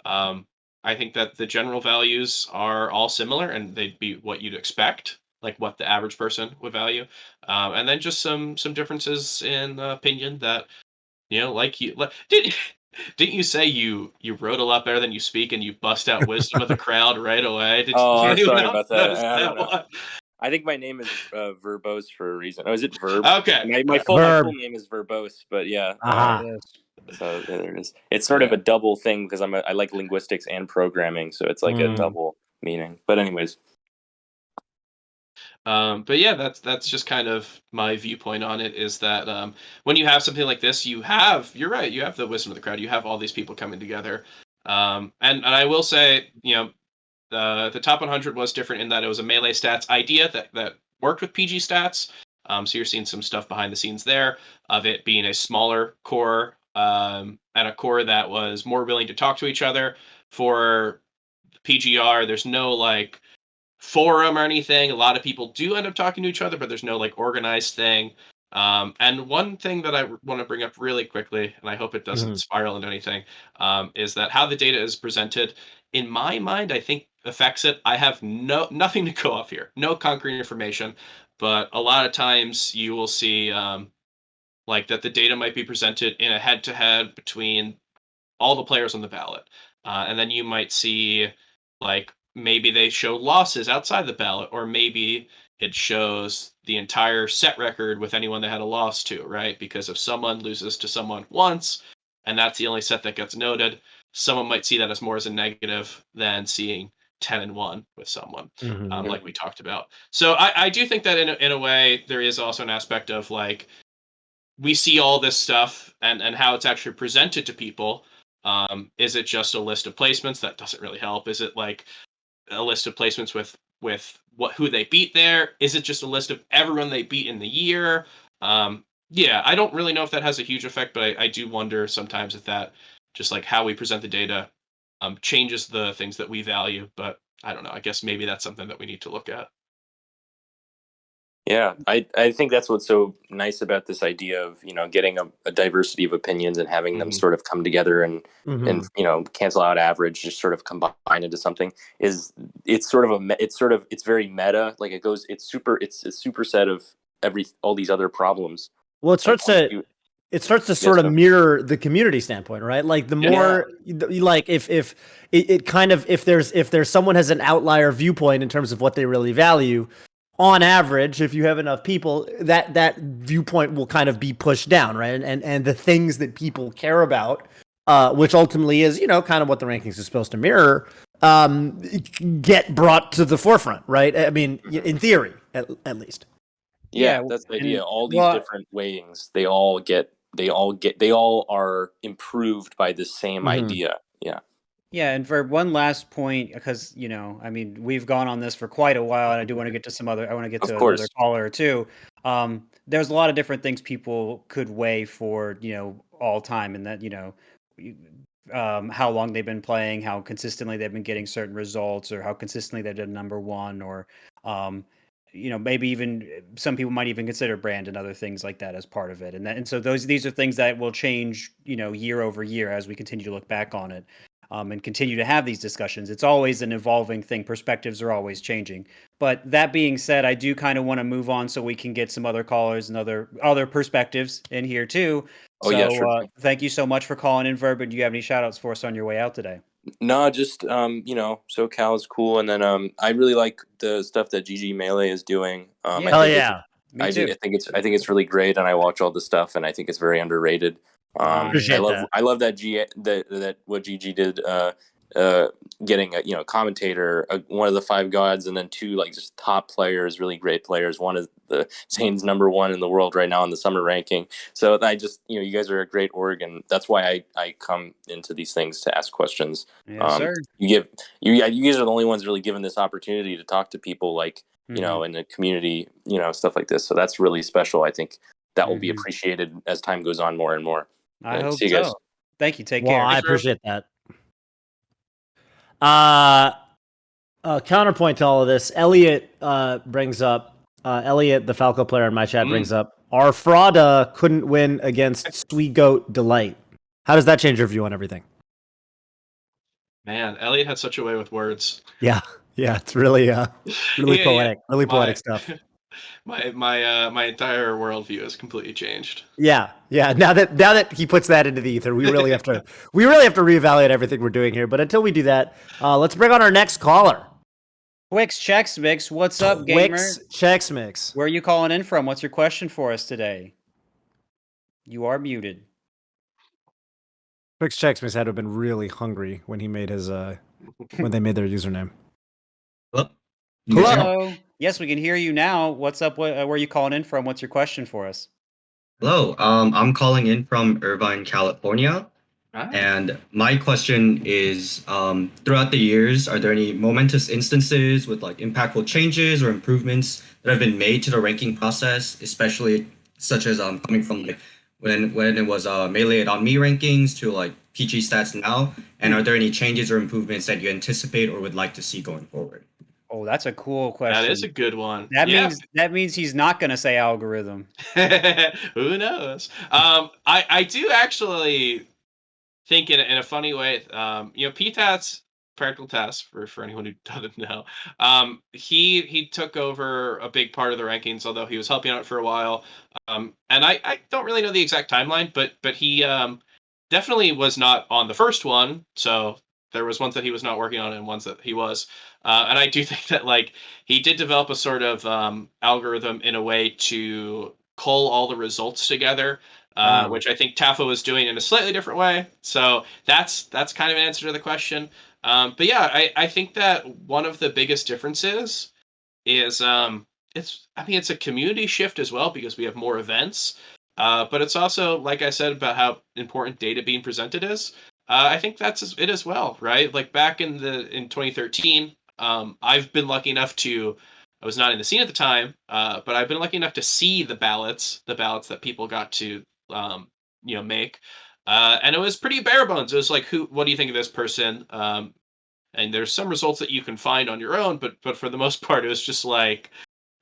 I think that the general values are all similar, and they'd be what you'd expect, like what the average person would value, and then just some differences in opinion that, didn't you say you wrote a lot better than you speak, and you bust out wisdom of the crowd right away? Did
I'm
anyone
sorry
else
about that.
notice
I don't know.
one?
I think my name is verbose for a reason. Oh, is it verb?
Okay.
My full name is verbose, but yeah. So there it is. It's sort of a double thing, because I like linguistics and programming, so it's like a double meaning. But anyways.
But yeah, that's just kind of my viewpoint on it, is that when you have something like this, you're right, you have the wisdom of the crowd, you have all these people coming together. And I will say, the top 100 was different in that it was a melee stats idea that worked with PG stats. So you're seeing some stuff behind the scenes there of it being a smaller core, and a core that was more willing to talk to each other. For PGR, there's no like forum or anything. A lot of people do end up talking to each other, but there's no like organized thing. And one thing that I want to bring up really quickly, and I hope it doesn't spiral into anything, is that how the data is presented, in my mind, I think affects it. I have nothing to go off here, no concrete information, but a lot of times you will see like that the data might be presented in a head-to-head between all the players on the ballot, and then you might see like maybe they show losses outside the ballot, or maybe it shows the entire set record with anyone that had a loss to, right? Because if someone loses to someone once and that's the only set that gets noted, someone might see that as more as a negative than seeing 10-1 with someone, like we talked about. So I do think that in a way there is also an aspect of like we see all this stuff and how it's actually presented to people. Is it just a list of placements? That doesn't really help. Is it like a list of placements with who they beat there? Is it just a list of everyone they beat in the year? Yeah, I don't really know if that has a huge effect, but I do wonder sometimes if that just like how we present the data changes the things that we value. But I don't know. I guess maybe that's something that we need to look at.
Yeah, I think that's what's so nice about this idea of, getting a diversity of opinions and having them sort of come together and cancel out average, just sort of combine into something. Is it's very meta. Like it's a superset of all these other problems.
Well, it starts to sort of mirror the community standpoint, right? Like the more like if it kind of if there's someone has an outlier viewpoint in terms of what they really value, on average, if you have enough people, that viewpoint will kind of be pushed down, right? And the things that people care about, which ultimately is, kind of what the rankings are supposed to mirror, get brought to the forefront, right? I mean, in theory, at least.
Yeah, that's the idea. All these different weighings, they all are improved by the same idea. Yeah.
Yeah, and for one last point, because I mean, we've gone on this for quite a while, and I do want to get to I want to get to another caller or two. There's a lot of different things people could weigh for all time, and that how long they've been playing, how consistently they've been getting certain results, or how consistently they did number one, or maybe even some people might even consider brand and other things like that as part of it, and so these are things that will change year over year as we continue to look back on it. And continue to have these discussions. It's always an evolving thing. Perspectives are always changing. But that being said, I do kind of want to move on so we can get some other callers and other perspectives in here too. Sure. Thank you so much for calling in, Verb. Do you have any shout outs for us on your way out today?
No, just SoCal is cool, and then I really like the stuff that GG Melee is doing.
Hell yeah.
Me too.
I think it's really great, and I watch all the stuff, and I think it's very underrated. I love that what GG did, getting a commentator, one of the five gods, and then two like just top players, really great players. One is the Zane's number one in the world right now in the summer ranking. So I just you guys are a great org, and that's why I come into these things to ask questions.
Yes, sir.
You guys are the only ones really given this opportunity to talk to people like in the community, stuff like this. So that's really special. I think that will be appreciated as time goes on more and more.
I hope so. Guys. Thank you. Take care.
I appreciate that. Counterpoint to all of this, Elliot brings up, Elliot, the Falco player in my chat, brings up, our Frauda couldn't win against Sweet Goat Delight. How does that change your view on everything?
Man, Elliot had such a way with words.
Yeah, it's really poetic, really poetic stuff.
My entire worldview has completely changed.
Yeah. Now that he puts that into the ether, we really have to reevaluate everything we're doing here. But until we do that, let's bring on our next caller.
Twix Chex Mix, what's up, gamer?
Twix Chex Mix.
Where are you calling in from? What's your question for us today? You are muted.
Twix Chex Mix had to have been really hungry when he made his when they made their username.
Hello. Yes, we can hear you now. What's up? Where are you calling in from? What's your question for us?
Hello. I'm calling in from Irvine, California. And my question is, throughout the years, are there any momentous instances with like impactful changes or improvements that have been made to the ranking process, especially such as coming from like when it was Melee on Me rankings to like PG stats now? And are there any changes or improvements that you anticipate or would like to see going forward?
Oh Oh, that's a cool question.
That is a good one.
That means he's not going to say algorithm.
Who knows? I do actually think in a funny way. PTAT's practical test for anyone who doesn't know. He took over a big part of the rankings, although he was helping out for a while. And I don't really know the exact timeline, but he definitely was not on the first one. So there was ones that he was not working on and ones that he was. And I do think that like he did develop a sort of algorithm in a way to cull all the results together, which I think Taffa was doing in a slightly different way. So that's kind of an answer to the question. But yeah, I think that one of the biggest differences is it's a community shift as well because we have more events. But it's also, like I said, about how important data being presented is. I think that's it as well, right? Like back in 2013, I've been lucky enough to. I was not in the scene at the time, but I've been lucky enough to see the ballots that people got to make, and it was pretty bare bones. It was like, what do you think of this person? And there's some results that you can find on your own, but for the most part, it was just like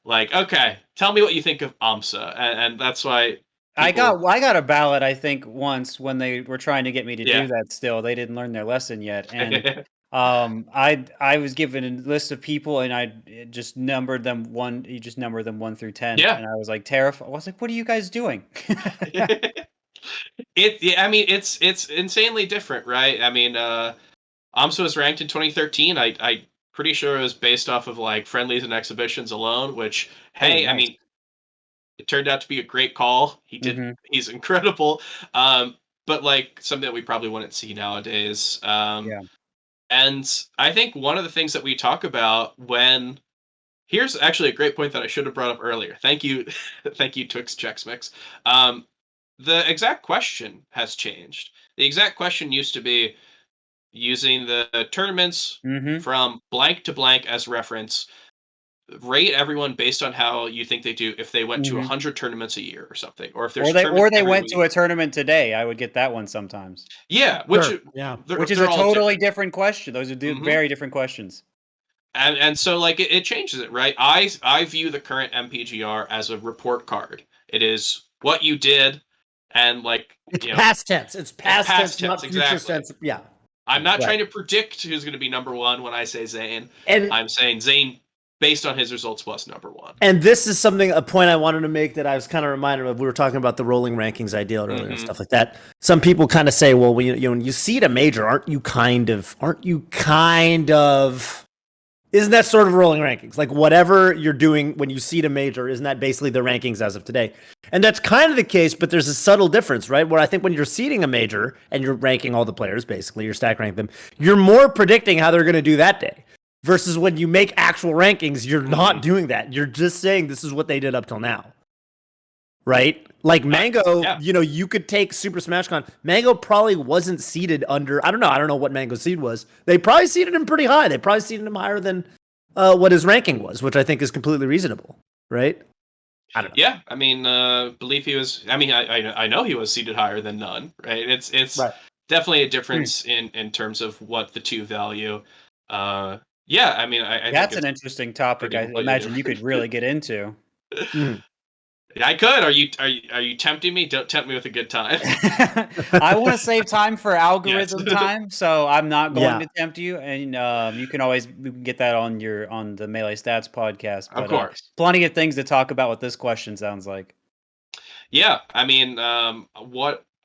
okay, tell me what you think of AMSA, and that's why.
I got a ballot, I think, once when they were trying to get me to
Yeah.
do that. Still, they didn't learn their lesson yet, and I was given a list of people, and I just numbered them one. You just numbered them 1 through 10,
Yeah.
and I was like terrified. I was like, "What are you guys doing?"
It's insanely different, right? I mean, AMSA was ranked in 2013. I pretty sure it was based off of like friendlies and exhibitions alone. Which, hey,
nice.
I mean, it turned out to be a great call. He's incredible. But like something that we probably wouldn't see nowadays.
Yeah.
And I think one of the things that we talk about here's actually a great point that I should have brought up earlier. Thank you, thank you, Twix Chex Mix. The exact question has changed. The exact question used to be using the tournaments from blank to blank as reference. Rate everyone based on how you think they do if they went to 100 tournaments a year or something, or if there's
or they went to a tournament today. I would get that one sometimes.
Yeah, which
is a totally different question. Those are very different questions.
And so like it changes it, right? I view the current MPGR as a report card. It is what you did, and like
it's past tense. It's past tense, not future tense. Yeah.
I'm not trying to predict who's going to be number one when I say Zane. And I'm saying Zane, based on his results, was number one.
And this is a point I wanted to make that I was kind of reminded of. We were talking about the rolling rankings ideal earlier and stuff like that. Some people kind of say, well, when you seed a major, aren't you kind of, isn't that sort of rolling rankings? Like whatever you're doing when you seed a major, isn't that basically the rankings as of today? And that's kind of the case, but there's a subtle difference, right? Where I think when you're seeding a major and you're ranking all the players, basically, you're stack ranking them, you're more predicting how they're going to do that day. Versus when you make actual rankings, you're not doing that. You're just saying this is what they did up till now. Right? Like Mango, you could take Super Smash Con. Mango probably wasn't seeded under, I don't know what Mango's seed was. They probably seeded him pretty high. They probably seeded him higher than what his ranking was, which I think is completely reasonable. Right? I don't know.
Yeah, I mean, believe he was, I know he was seeded higher than none, right? It's definitely a difference in terms of what the two value. Yeah, I mean, I
that's an interesting topic. I imagine you could really get into.
I could. Are you tempting me? Don't tempt me with a good time.
I want to save time for algorithm time, so I'm not going to tempt you. And you can always get that on the Melee Stats podcast. But,
of course,
plenty of things to talk about. What this question sounds like.
Yeah, I mean,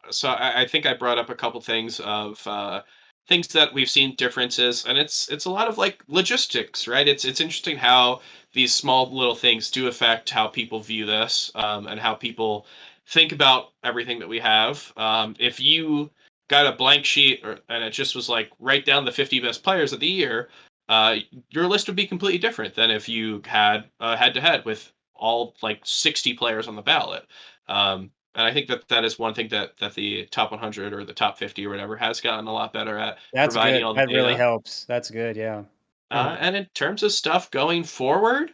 So I think I brought up a couple things of things that we've seen differences, and it's a lot of like logistics, right? It's interesting how these small little things do affect how people view this, and how people think about everything that we have. If you got a blank sheet and it just was like write down the 50 best players of the year, your list would be completely different than if you had head-to-head with all like 60 players on the ballot. And I think that is one thing that the top 100 or the top 50 or whatever has gotten a lot better at.
That's
providing
good.
all the
That
data.
really helps. That's good. Yeah.
And in terms of stuff going forward,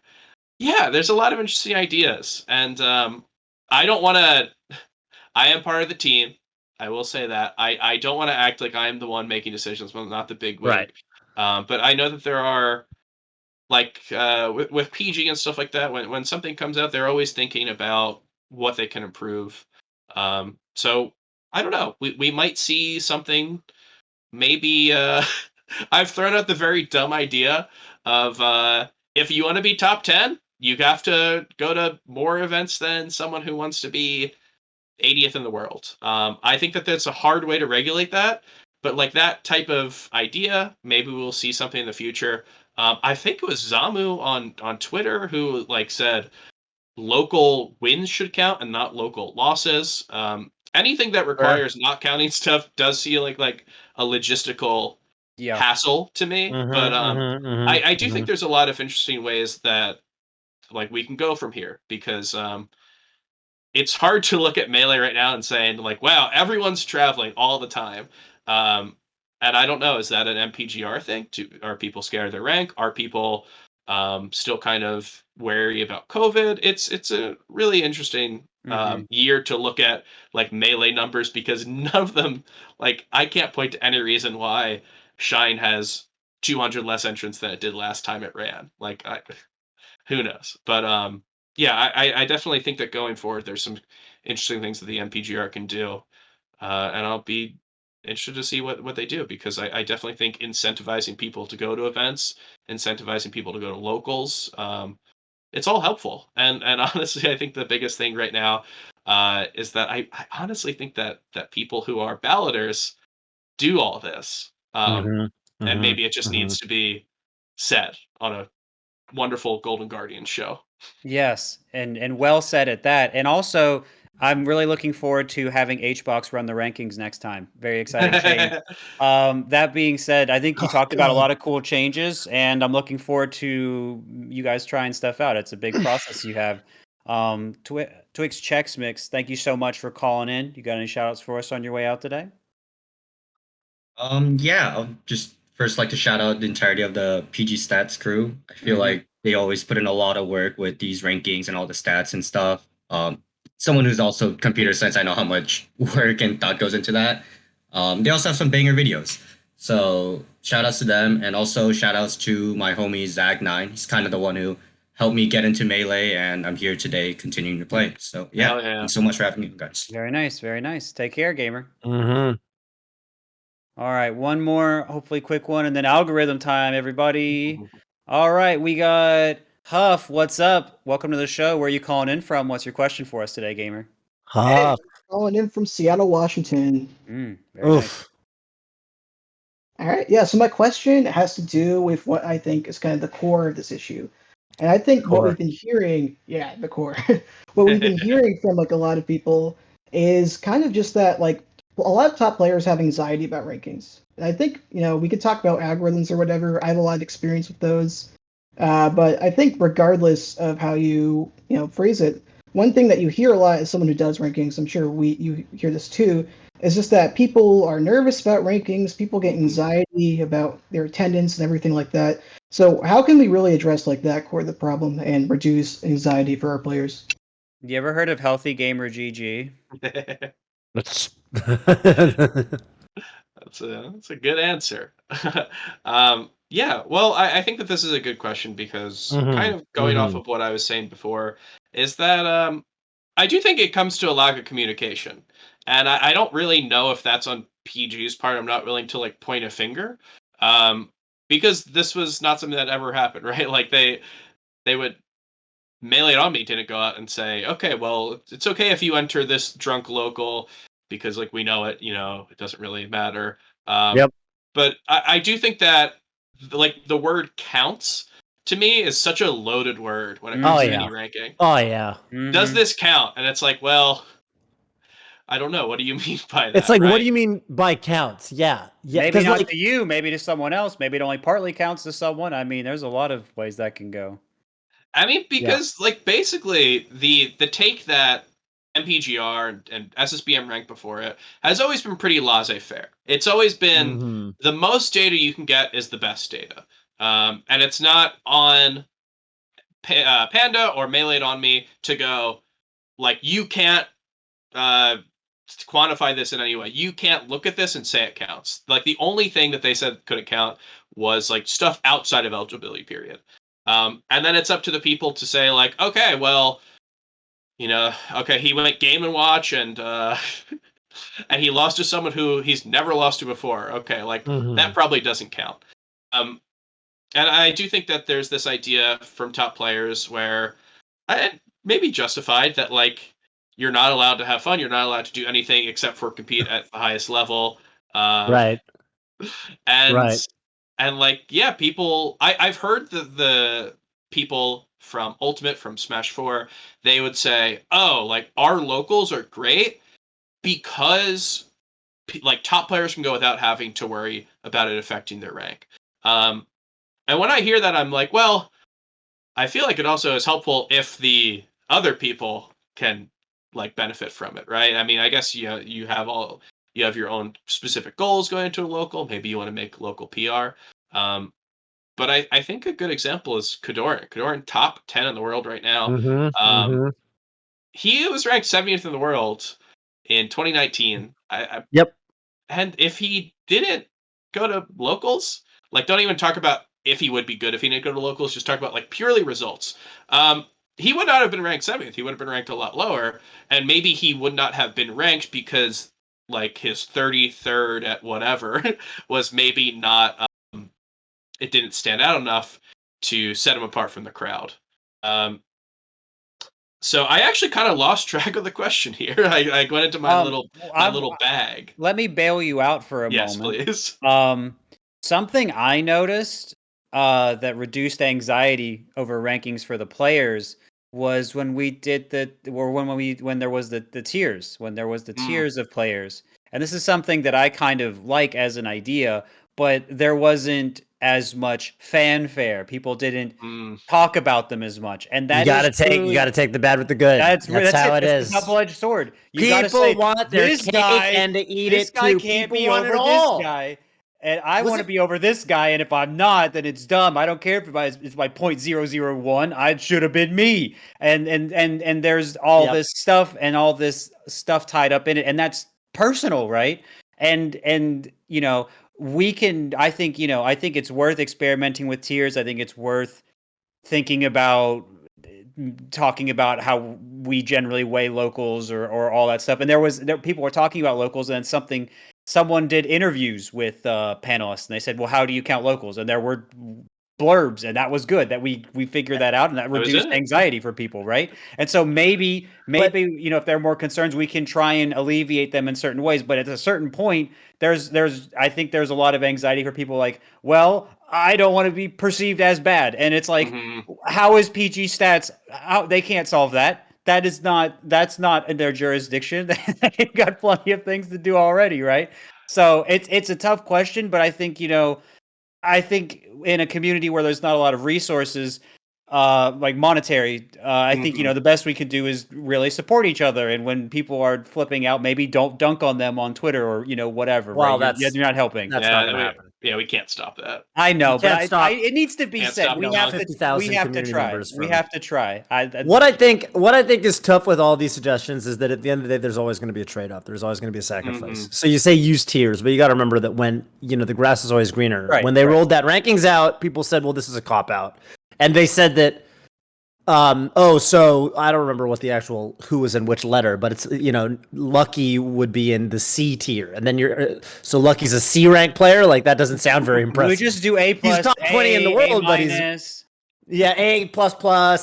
yeah, there's a lot of interesting ideas. And I don't want to. I am part of the team. I will say that I don't want to act like I am the one making decisions. Well, not the big wig.
Right.
But I know that there are with PG and stuff like that, when something comes out, they're always thinking about what they can improve. So I don't know. We might see something. Maybe I've thrown out the very dumb idea of if you want to be top 10, you have to go to more events than someone who wants to be 80th in the world. I think that that's a hard way to regulate that, but like that type of idea, maybe we'll see something in the future. I think it was Zamu on Twitter who like said local wins should count and not local losses. Anything that requires not counting stuff does feel like a logistical hassle to me. But I do think there's a lot of interesting ways that like we can go from here because it's hard to look at Melee right now and saying like, wow, everyone's traveling all the time. And I don't know, is that an MPGR thing? Are people scared of their rank? Are people still kind of wary about COVID? It's a really interesting year to look at like Melee numbers because none of them, like I can't point to any reason why Shine has 200 less entrants than it did last time it ran. Like who knows? But yeah, I definitely think that going forward, there's some interesting things that the MPGR can do, and I'll be interested to see what they do because I definitely think incentivizing people to go to events, incentivizing people to go to locals, it's all helpful. And honestly, I think the biggest thing right now is that I honestly think that people who are balloters do all this, and maybe it just needs to be said on a wonderful Golden Guardian show.
Yes, and well said at that. And also, I'm really looking forward to having HBox run the rankings next time. Very exciting change. That being said, I think you talked about a lot of cool changes, and I'm looking forward to you guys trying stuff out. It's a big process you have. Twix Chex Mix, thank you so much for calling in. You got any shout outs for us on your way out today?
Yeah, I'll just first like to shout out the entirety of the PG Stats crew. I feel like they always put in a lot of work with these rankings and all the stats and stuff. Someone who's also computer science, I know how much work and thought goes into that. They also have some banger videos. So shout outs to them and also shout outs to my homie Zag9. He's kind of the one who helped me get into Melee and I'm here today continuing to play. So yeah, thanks so much for having me, guys.
Very nice, very nice. Take care, gamer. All right, one more, hopefully quick one, and then algorithm time, everybody. All right, we got Huff. What's up? Welcome to the show. Where are you calling in from? What's your question for us today, gamer?
Huff. Hey, calling in from Seattle, Washington.
Very nice.
All right, yeah, so my question has to do with what I think is kind of the core of this issue. And I think what we've been hearing, the core, what we've been hearing from like a lot of people is kind of just that like a lot of top players have anxiety about rankings. And I think, we could talk about algorithms or whatever. I have a lot of experience with those. But I think regardless of how you, phrase it, one thing that you hear a lot as someone who does rankings, I'm sure you hear this too, is just that people are nervous about rankings, people get anxiety about their attendance and everything like that. So how can we really address like that core of the problem and reduce anxiety for our players?
You ever heard of Healthy Gamer GG?
That's a good answer. Yeah, well, I think that this is a good question because kind of going off of what I was saying before is that I do think it comes to a lack of communication. And I don't really know if that's on PG's part. I'm not willing to like point a finger because this was not something that ever happened, right? Like they would Melee It On Me didn't go out and say, okay, well, it's okay if you enter this drunk local because like we know it, it doesn't really matter. But I do think that like the word counts to me is such a loaded word when it comes to any ranking. Does this count? And it's like, well, I don't know. What do you mean by that?
It's like,
right?
what do you mean by counts? Yeah.
Maybe not to you, maybe to someone else. Maybe it only partly counts to someone. I mean, there's a lot of ways that can go.
I mean, because like basically the take that MPGR and SSBM rank before it has always been pretty laissez-faire. It's always been the most data you can get is the best data. And it's not on Panda or Melee It On Me to go, like, you can't quantify this in any way. You can't look at this and say it counts. Like, the only thing that they said couldn't count was, like, stuff outside of eligibility period. And then it's up to the people to say like, okay, well, okay, he went Game and Watch and and he lost to someone who he's never lost to before. Okay, like that probably doesn't count. And I do think that there's this idea from top players where maybe justified that like you're not allowed to have fun, you're not allowed to do anything except for compete at the highest level.
Right.
And
Right.
and like people I've heard the people from Ultimate, from Smash 4, they would say, oh, like our locals are great because like top players can go without having to worry about it affecting their rank. And when I hear that, I'm like, well, I feel like it also is helpful if the other people can like benefit from it, right? I mean, I guess you have your own specific goals going into a local. Maybe you want to make local PR. But I think a good example is Kadoran. Kadoran, top 10 in the world right now. He was ranked 70th in the world in 2019.
Yep.
And if he didn't go to locals, like don't even talk about if he would be good if he didn't go to locals, just talk about like purely results. He would not have been ranked 7th. He would have been ranked a lot lower. And maybe he would not have been ranked because like his 33rd at whatever was maybe not, it didn't stand out enough to set him apart from the crowd. So I actually kind of lost track of the question here. I went into my little bag.
Let me bail you out for a moment.
Yes, please.
Something I noticed that reduced anxiety over rankings for the players was when we did when there was the tiers, when there was the tiers of players. And this is something that I kind of like as an idea, but there wasn't as much fanfare. People didn't talk about them as much, and that
you gotta take the bad with the good. That's how it is.
It's a double-edged sword.
People want their cake and to eat it too.
This guy can't be over this guy, and I want to be over this guy. And if I'm not, then it's dumb. I don't care if it's by 0.001. I should have been me. And there's all this stuff and all this stuff tied up in it, and that's personal, right? And we can. I think it's worth experimenting with tiers. I think it's worth thinking about talking about how we generally weigh locals or all that stuff. And people were talking about locals, and someone did interviews with panelists, and they said, well, how do you count locals? And there were blurbs, and that was good that we figured that out, and that reduced anxiety for people, right? And so maybe if there are more concerns, we can try and alleviate them in certain ways. But at a certain point, I think there's a lot of anxiety for people like, well, I don't want to be perceived as bad. And it's like, how is PG stats? They can't solve that. That's not in their jurisdiction. They've got plenty of things to do already, right? So it's a tough question, but I think, I think in a community where there's not a lot of resources, like monetary, I think, the best we could do is really support each other. And when people are flipping out, maybe don't dunk on them on Twitter or, whatever.
Well,
right? You're not helping.
That's not going to happen.
Yeah, we can't stop that.
I know, but it needs to be said. We have to try. We have to try.
What I think is tough with all these suggestions is that at the end of the day, there's always going to be a trade-off. There's always going to be a sacrifice. So you say use tiers, but you got to remember that when, the grass is always greener. Right, when they rolled that rankings out, people said, well, this is a cop-out. And they said that, so I don't remember what the actual who was in which letter, but it's Lucky would be in the C tier, and then so Lucky's a C rank player. Like that doesn't sound very impressive.
We just do A+.
He's top 20 in the world, but he's A++,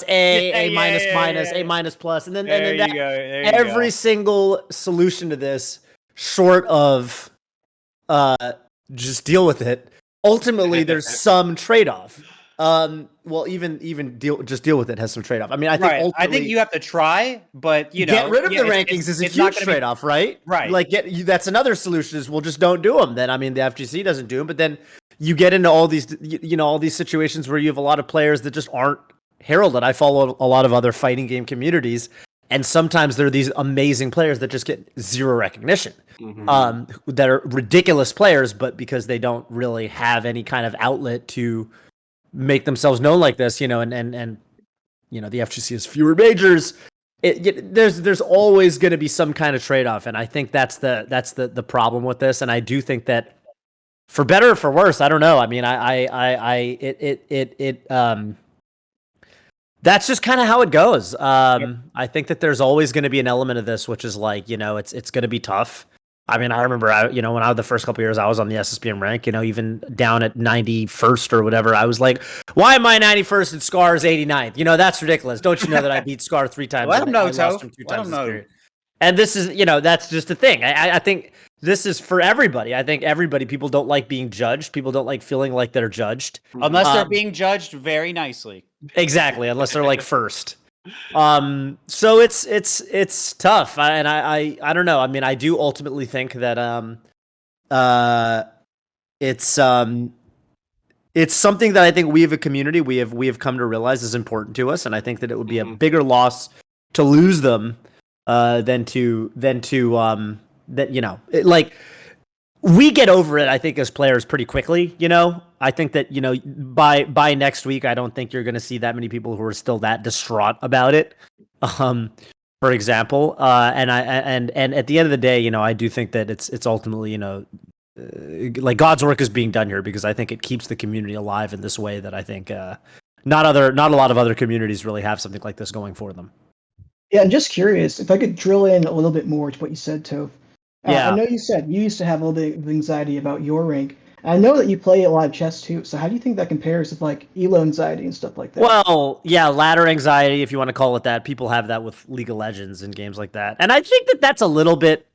A minus, A minus plus, and then every single solution to this, short of just deal with it. Ultimately, there's some trade-off. Well, even deal with it has some trade off. I mean, I think
you have to try, but
get rid of the rankings is a huge trade off, right?
Right.
Like that's another solution is we'll just don't do them. Then I mean, the FGC doesn't do them, but then you get into all these all these situations where you have a lot of players that just aren't heralded. I follow a lot of other fighting game communities, and sometimes there are these amazing players that just get zero recognition. That are ridiculous players, but because they don't really have any kind of outlet to make themselves known like this, and the FGC has fewer majors. There's always going to be some kind of trade-off, and I think that's the problem with this. And I do think that, for better or for worse, I don't know. I mean, That's just kind of how it goes. I think that there's always going to be an element of this, which is like, it's going to be tough. I mean, I remember, when I was the first couple years, I was on the SSPM rank, even down at 91st or whatever, I was like, why am I 91st and Scar's 89th? That's ridiculous. Don't you know that I beat Scar 3 times?
Let him know,
I lost him
Toph.
2
Let
times
him
this
know.
period. And this is, that's just the thing. I think this is for everybody. I think people don't like being judged. People don't like feeling like they're judged.
Unless they're being judged very nicely.
Exactly, unless they're like first. So it's tough, I don't know. I mean, I do ultimately think that it's something that I think we have a community we have come to realize is important to us, and I think that it would be a bigger loss to lose them than to like we get over it, I think, as players pretty quickly. I think that by next week, I don't think you're going to see that many people who are still that distraught about it. For example, and at the end of the day, I do think that it's ultimately, like God's work is being done here, because I think it keeps the community alive in this way that I think not a lot of other communities really have something like this going for them.
Yeah, I'm just curious if I could drill in a little bit more to what you said, Toph. I know you said you used to have a little bit of anxiety about your rank. I know that you play a lot of chess too, so how do you think that compares with like elo anxiety and stuff like that?
Well, yeah, ladder anxiety, if you want to call it that. People have that with League of Legends and games like that. And I think that that's a little bit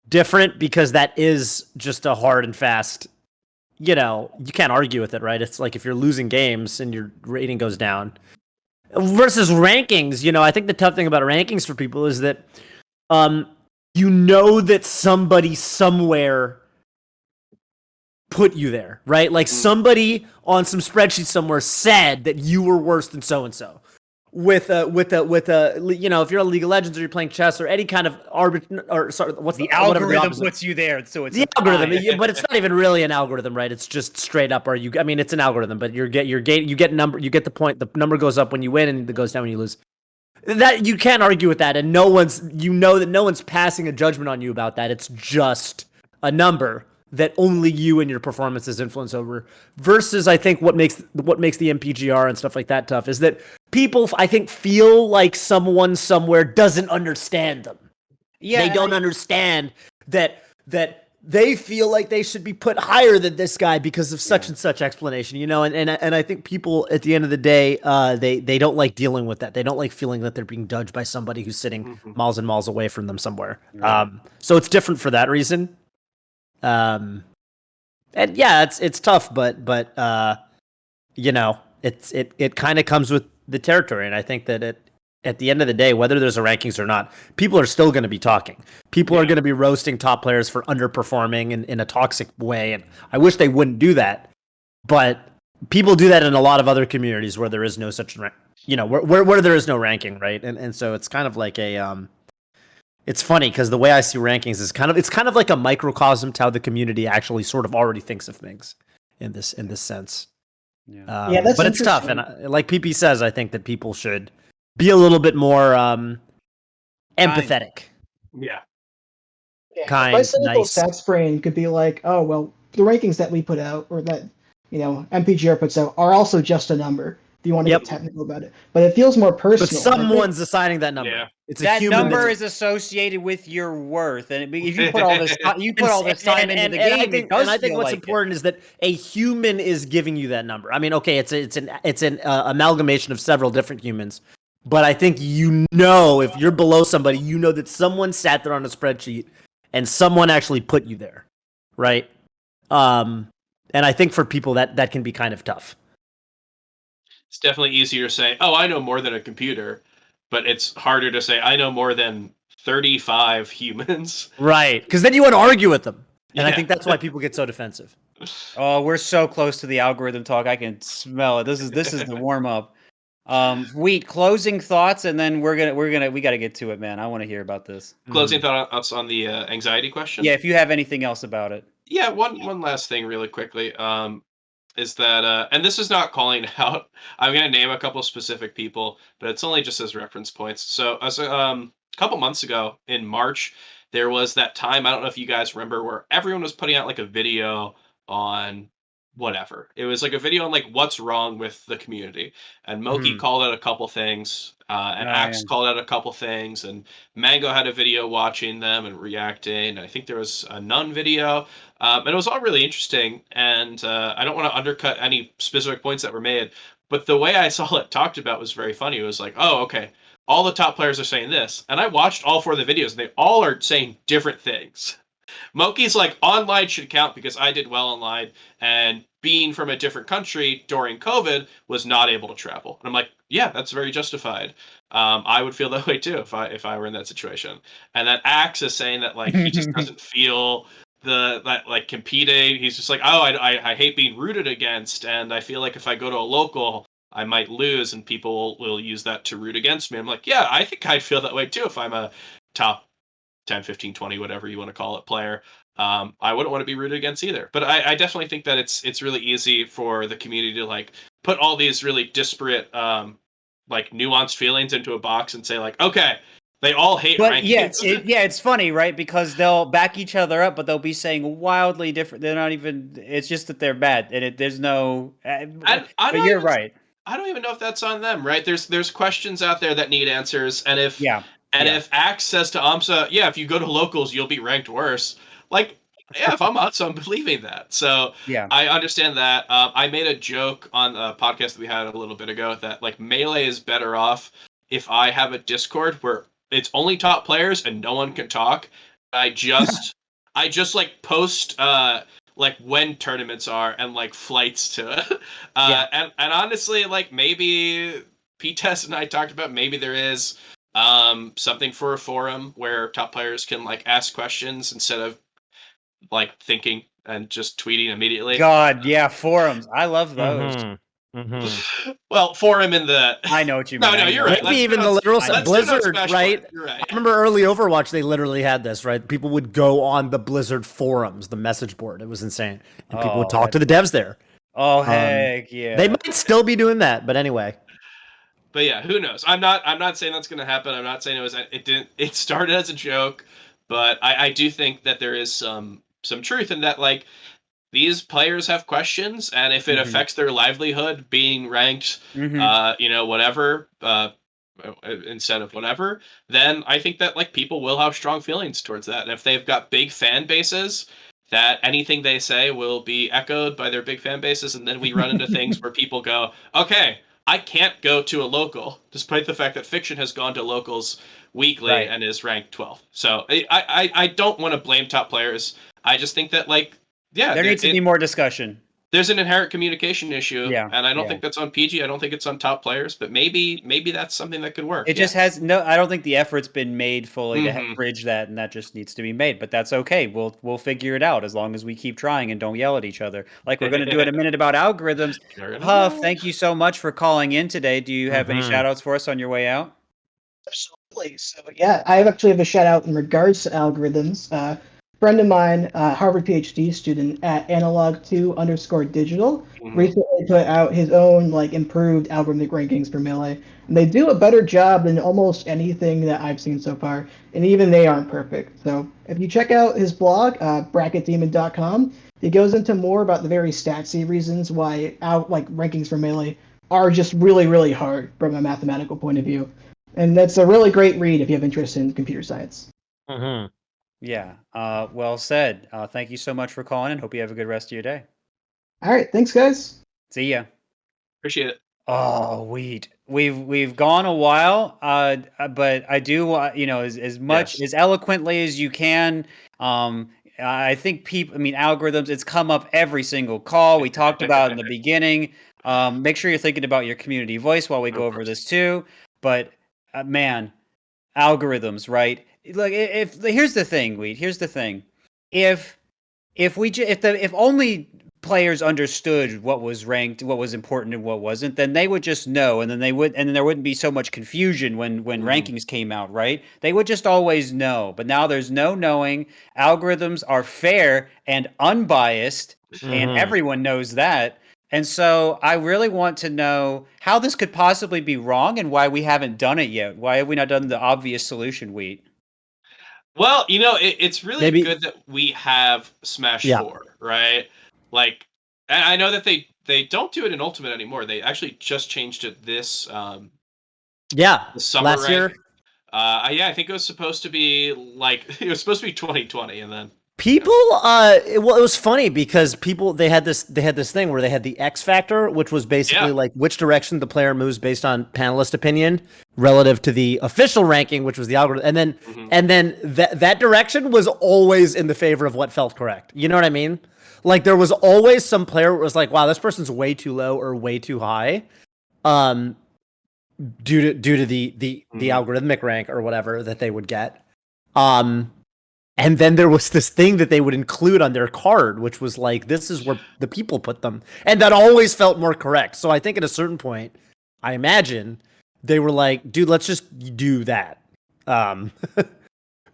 different, because that is just a hard and fast, you can't argue with it, right? It's like if you're losing games and your rating goes down. Versus rankings, I think the tough thing about rankings for people is that that somebody somewhere put you there, right? Like somebody on some spreadsheet somewhere said that you were worse than so and so. If you're a League of Legends or you're playing chess or any kind of what's
the algorithm puts you there, so it's
the algorithm, but it's not even really an algorithm, right? It's just straight up. It's an algorithm, but you get number, you get the point. The number goes up when you win, and it goes down when you lose. That you can't argue with that, and no one's passing a judgment on you about that. It's just a number that only you and your performance is influence over. Versus, I think what makes the MPGR and stuff like that tough is that people, I think, feel like someone somewhere doesn't understand them. Yeah, they don't understand that they feel like they should be put higher than this guy because of such and such explanation, and I think people at the end of the day, they don't like dealing with that. They don't like feeling that they're being judged by somebody who's sitting miles and miles away from them somewhere. So it's different for that reason. And yeah, it's tough, but it kind of comes with the territory, and I think that at the end of the day, whether there's a rankings or not, people are still going to be talking. People are going to be roasting top players for underperforming in a toxic way, and I wish they wouldn't do that. But people do that in a lot of other communities where there is no such, where there is no ranking, right? And so it's kind of like it's funny because the way I see rankings is kind of like a microcosm to how the community actually sort of already thinks of things in this sense.
That's
but it's tough, and like PP says, I think that people should be a little bit more empathetic.
Yeah.
Kind,
my cynical
nice.
stats brain could be like, oh well, the rankings that we put out or that MPGR puts out are also just a number. If you want to get technical about it, but it feels more personal.
But someone's assigning that number.
Yeah.
It's
that number is associated with your worth, and if you put all this, time into the game.
I think what's important is that a human is giving you that number. I mean, okay, it's an amalgamation of several different humans, but I think if you're below somebody, that someone sat there on a spreadsheet and someone actually put you there, right? And I think for people that can be kind of tough.
It's definitely easier to say, oh, I know more than a computer, but it's harder to say, I know more than 35 humans.
Right, because then you want to argue with them. And I think that's why people get so defensive.
Oh, we're so close to the algorithm talk. I can smell it. This is the warm up. Wheat, closing thoughts, and then we got to get to it, man. I want to hear about this.
Closing thoughts on the anxiety question?
Yeah, if you have anything else about it.
Yeah, one last thing really quickly. Is that and this is not calling out. I'm going to name a couple specific people, but it's only just as reference points. So as a couple months ago in March, there was that time, I don't know if you guys remember, where everyone was putting out like a video on whatever. It was like a video on like what's wrong with the community, and Moki called out a couple things, and Axe called out a couple things, and Mango had a video watching them and reacting. And I think there was a Nun video, and it was all really interesting. And I don't want to undercut any specific points that were made, but the way I saw it talked about was very funny. It was like, oh, okay, all the top players are saying this, and I watched all 4 of the videos, and they all are saying different things. Moki's like, online should count because I did well online, and being from a different country during COVID was not able to travel. And I'm like, yeah, that's very justified. I would feel that way too if I were in that situation. And then Axe is saying that like he just doesn't feel that like competing. He's just like, oh, I hate being rooted against, and I feel like if I go to a local, I might lose, and people will use that to root against me. I'm like, yeah, I think I'd feel that way too if I'm a top 10, 15, 20, whatever you want to call it, player. I wouldn't want to be rooted against either. But I definitely think that it's really easy for the community to like put all these really disparate, like nuanced feelings into a box and say like, okay, they all hate rankings.
It's funny, right? Because they'll back each other up, but they'll be saying wildly different. They're not even. It's just that they're bad, and there's no. But you're right.
I don't even know if that's on them, right? There's questions out there that need answers, and if if Axe says to Amsa, yeah, if you go to locals, you'll be ranked worse. Like, yeah, if I'm Amsa, I'm believing that. So I understand that. I made a joke on a podcast that we had a little bit ago that like Melee is better off if I have a Discord where it's only top players and no one can talk. I just like post like when tournaments are and like flights to it. And honestly, like maybe P-Test and I talked about maybe there is something for a forum where top players can like ask questions instead of like thinking and just tweeting immediately.
God, yeah, forums. I love those.
Well, forum in the.
I know what you mean.
No, you're right.
Maybe even the literal Blizzard, right?
You're right.
I remember early Overwatch, they literally had this, right? People would go on the Blizzard forums, the message board. It was insane, and people would talk to the devs there.
Oh heck yeah!
They might still be doing that, but anyway.
But yeah, who knows? I'm not saying that's going to happen. I'm not saying it started as a joke, but I do think that there is some truth in that. Like, these players have questions, and if it affects their livelihood, being ranked, whatever, instead of whatever, then I think that like people will have strong feelings towards that. And if they've got big fan bases, that anything they say will be echoed by their big fan bases, and then we run into things where people go, okay, I can't go to a local, despite the fact that Fiction has gone to locals weekly and is ranked 12th. So I don't want to blame top players. I just think that like,
there needs to be more discussion.
There's an inherent communication issue, and I don't think that's on PG. I don't think it's on top players, but maybe that's something that could work.
It just has no. I don't think the effort's been made fully to bridge that, and that just needs to be made. But that's okay. We'll figure it out as long as we keep trying and don't yell at each other, like we're going to do in a minute about algorithms. Huff, thank you so much for calling in today. Do you have any shout outs for us on your way out?
Absolutely. So yeah, I actually have a shout out in regards to algorithms. Friend of mine, Harvard PhD student at analog2_digital, recently put out his own like improved algorithmic rankings for Melee, and they do a better job than almost anything that I've seen so far, and even they aren't perfect. So if you check out his blog, bracketdemon.com, he goes into more about the very statsy reasons why rankings for Melee are just really, really hard from a mathematical point of view, and that's a really great read if you have interest in computer science.
Yeah, well said. Thank you so much for calling in. Hope you have a good rest of your day.
All right, thanks, guys.
See ya.
Appreciate it.
Oh, Wheat. We've gone a while, but I do, as much as eloquently as you can. I think algorithms. It's come up every single call. We talked about in the beginning. Make sure you're thinking about your community voice while we go over this too. But man, algorithms, right? Like, here's the thing, Wheat. Here's the thing. If only players understood what was ranked, what was important, and what wasn't, then they would just know, and then there wouldn't be so much confusion when rankings came out, right? They would just always know. But now there's no knowing. Algorithms are fair and unbiased, and everyone knows that. And so I really want to know how this could possibly be wrong and why we haven't done it yet. Why have we not done the obvious solution, Wheat?
Well, it's really good that we have Smash 4, right? Like, And I know that they don't do it in Ultimate anymore. They actually just changed it this
Yeah,
the summer
last year.
Yeah, I think it was supposed to be like it was supposed to be 2020, and then
People, it was funny because they had this thing where they had the X factor, which was basically like which direction the player moves based on panelist opinion relative to the official ranking, which was the algorithm, and then that direction was always in the favor of what felt correct. You know what I mean? Like there was always some player who was like, "Wow, this person's way too low or way too high," due to the algorithmic rank or whatever that they would get. And then there was this thing that they would include on their card, which was like, this is where the people put them. And that always felt more correct. So I think at a certain point, I imagine, they were like, dude, let's just do that. But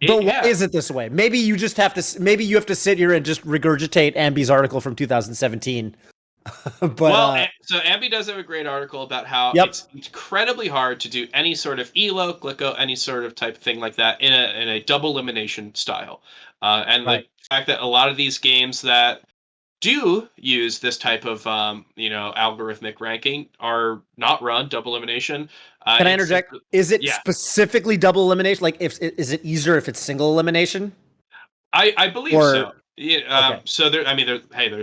why is it this way? Maybe you just have to, maybe you have to sit here and just regurgitate Ambi's article from 2017. But,
so Ambi does have a great article about how it's incredibly hard to do any sort of elo, glicko, any sort of type of thing like that in a double elimination style. And the fact that a lot of these games that do use this type of algorithmic ranking are not run double elimination.
Can I interject? Is it specifically double elimination? Like, is it easier if it's single elimination?
I believe so. Yeah. So there's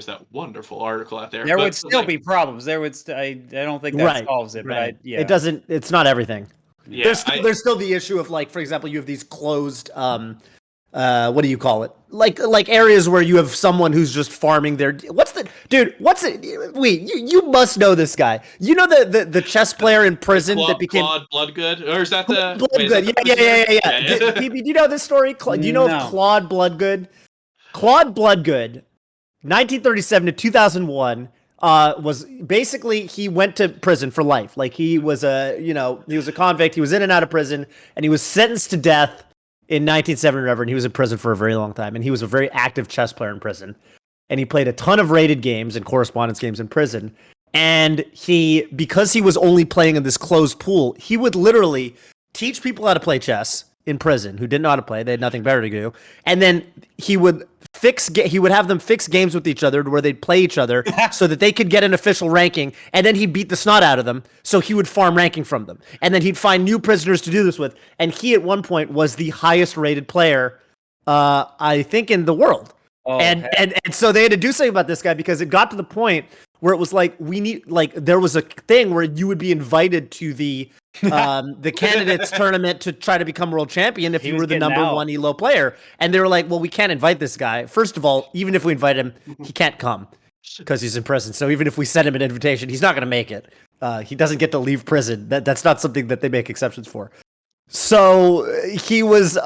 that wonderful article out there.
There would still be problems. There would. I don't think that solves it. But
it doesn't. It's not everything.
Yeah.
There's still the issue of, like, for example, you have these closed. What do you call it? Like areas where you have someone who's just farming their. Wait, you must know this guy. You know the chess player in prison that became
Claude Bloodgood, or is that the
Bloodgood? Yeah. Do you know this story? Do you know of Claude Bloodgood? Claude Bloodgood, 1937 to 2001, was basically, he went to prison for life. Like, he was a convict. He was in and out of prison, and he was sentenced to death in 1970 or whatever, and he was in prison for a very long time. And he was a very active chess player in prison. And he played a ton of rated games and correspondence games in prison. And because he was only playing in this closed pool, he would literally teach people how to play chess in prison who didn't know how to play. They had nothing better to do. And then he would have them fix games with each other where they'd play each other so that they could get an official ranking, and then he'd beat the snot out of them, so he would farm ranking from them. And then he'd find new prisoners to do this with, and he at one point was the highest rated player, I think, in the world. And so they had to do something about this guy, because it got to the point where it was like, there was a thing where you would be invited to the candidates tournament to try to become world champion if you were the number one elo player. And they were like, well, we can't invite this guy. First of all, even if we invite him, he can't come because he's in prison. So even if we send him an invitation, he's not going to make it. He doesn't get to leave prison. That's not something that they make exceptions for. So he was,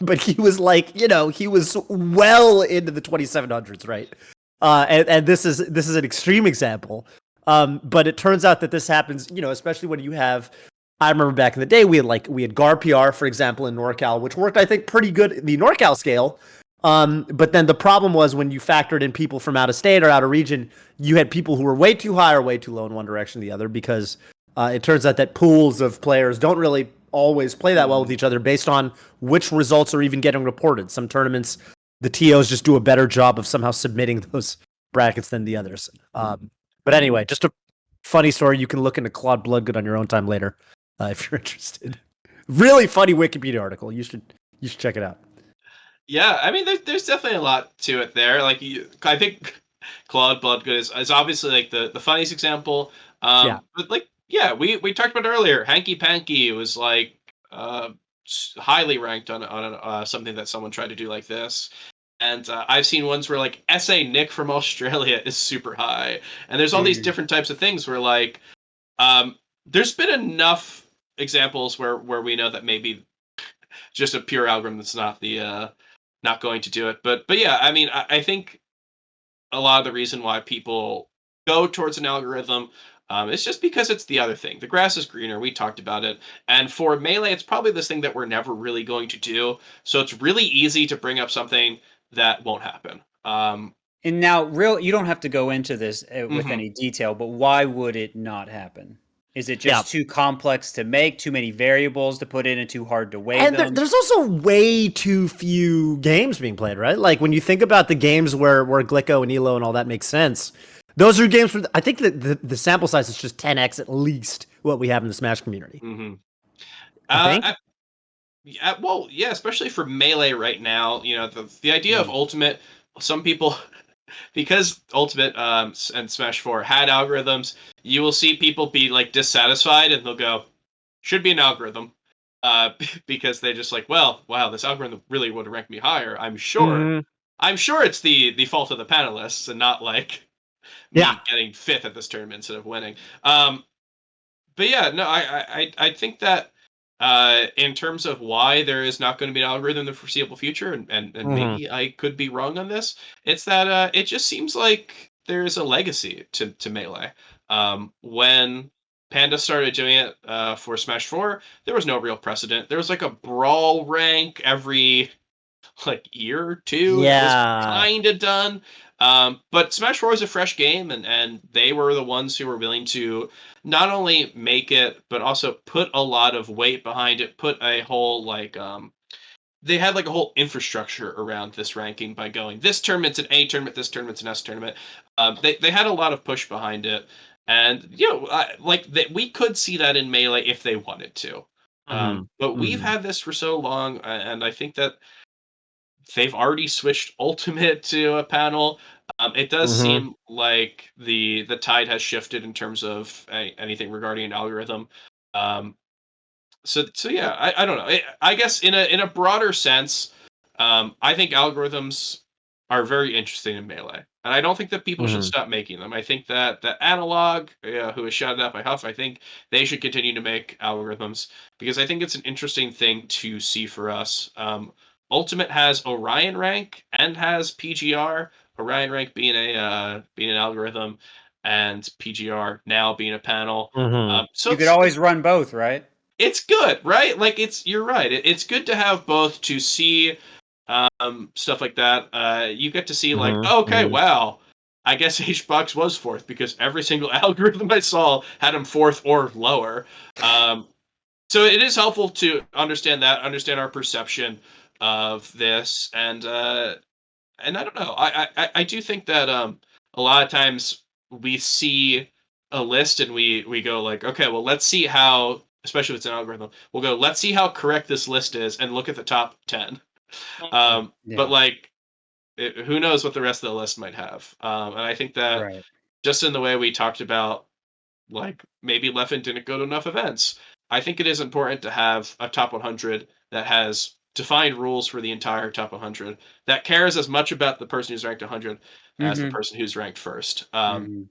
but he was like, he was well into the 2700s, right? And this is an extreme example. But it turns out that this happens, especially when you have. I remember back in the day, we had GarPR, for example, in NorCal, which worked, I think, pretty good in the NorCal scale. But then the problem was when you factored in people from out of state or out of region, you had people who were way too high or way too low in one direction or the other, because it turns out that pools of players don't really always play that well with each other based on which results are even getting reported. Some tournaments, the TOs just do a better job of somehow submitting those brackets than the others. But anyway, just a funny story. You can look into Claude Bloodgood on your own time later. If you're interested. Really funny Wikipedia article. You should check it out.
Yeah, I mean, there's definitely a lot to it there. Like, I think Claude Bloodgood is obviously like the funniest example. But we talked about earlier. Hanky Panky was like highly ranked on something that someone tried to do like this. And I've seen ones where like SA Nick from Australia is super high, and there's all these different types of things where like there's been enough examples where we know that maybe just a pure algorithm that's not going to do it. But yeah, I mean, I think a lot of the reason why people go towards an algorithm is just because it's the other thing. The grass is greener. We talked about it. And for Melee, it's probably this thing that we're never really going to do. So it's really easy to bring up something that won't happen.
And now, you don't have to go into this with any detail, but why would it not happen? Is it just too complex to make, too many variables to put in, and too hard to weigh them?
And there's also way too few games being played, right? Like, when you think about the games where Glicko and Elo and all that makes sense, those are games where I think that the sample size is just 10x at least what we have in the Smash community.
Mm-hmm.
I think.
Yeah, well, yeah, especially for Melee right now. The idea of Ultimate. Some people, because Ultimate and Smash 4 had algorithms, you will see people be like dissatisfied, and they'll go, "Should be an algorithm," because they just like, well, wow, this algorithm really would have ranked me higher. I'm sure it's the fault of the panelists and not like me getting 5th at this tournament instead of winning. But yeah, no, I think that in terms of why there is not going to be an algorithm in the foreseeable future, and maybe I could be wrong on this, it's that it just seems like there's a legacy to Melee. When Panda started doing it for Smash 4, there was no real precedent. There was like a brawl rank every like year or two that was kind of done. But Smash 4 was a fresh game, and they were the ones who were willing to not only make it, but also put a lot of weight behind it, put a whole they had like a whole infrastructure around this ranking by going, this tournament's an A tournament, this tournament's an S tournament. They had a lot of push behind it. And, we could see that in Melee if they wanted to. But we've had this for so long, and I think that they've already switched Ultimate to a panel. It does seem like the tide has shifted in terms of anything regarding an algorithm. So yeah, I don't know. I guess in a broader sense, I think algorithms are very interesting in Melee, and I don't think that people should stop making them. I think that Analog, who is shouted out by Huff, I think they should continue to make algorithms because I think it's an interesting thing to see for us. Ultimate has Orion rank and has PGR. Orion rank being an algorithm, and PGR now being a panel. So
you could always run both, right?
It's good, right? Like you're right. It's good to have both to see stuff like that. You get to see like, okay, wow, I guess HBox was 4th because every single algorithm I saw had him 4th or lower. So it is helpful to understand our perception of this, and I don't know. I do think that a lot of times we see a list and we go like, okay, well, let's see how, especially if it's an algorithm, we'll go, let's see how correct this list is and look at the top 10. But like, who knows what the rest of the list might have. And I think that just in the way we talked about, like maybe Leffen didn't go to enough events. I think it is important to have a top 100 that has defined rules for the entire top 100 that cares as much about the person who's ranked 100 as the person who's ranked first. And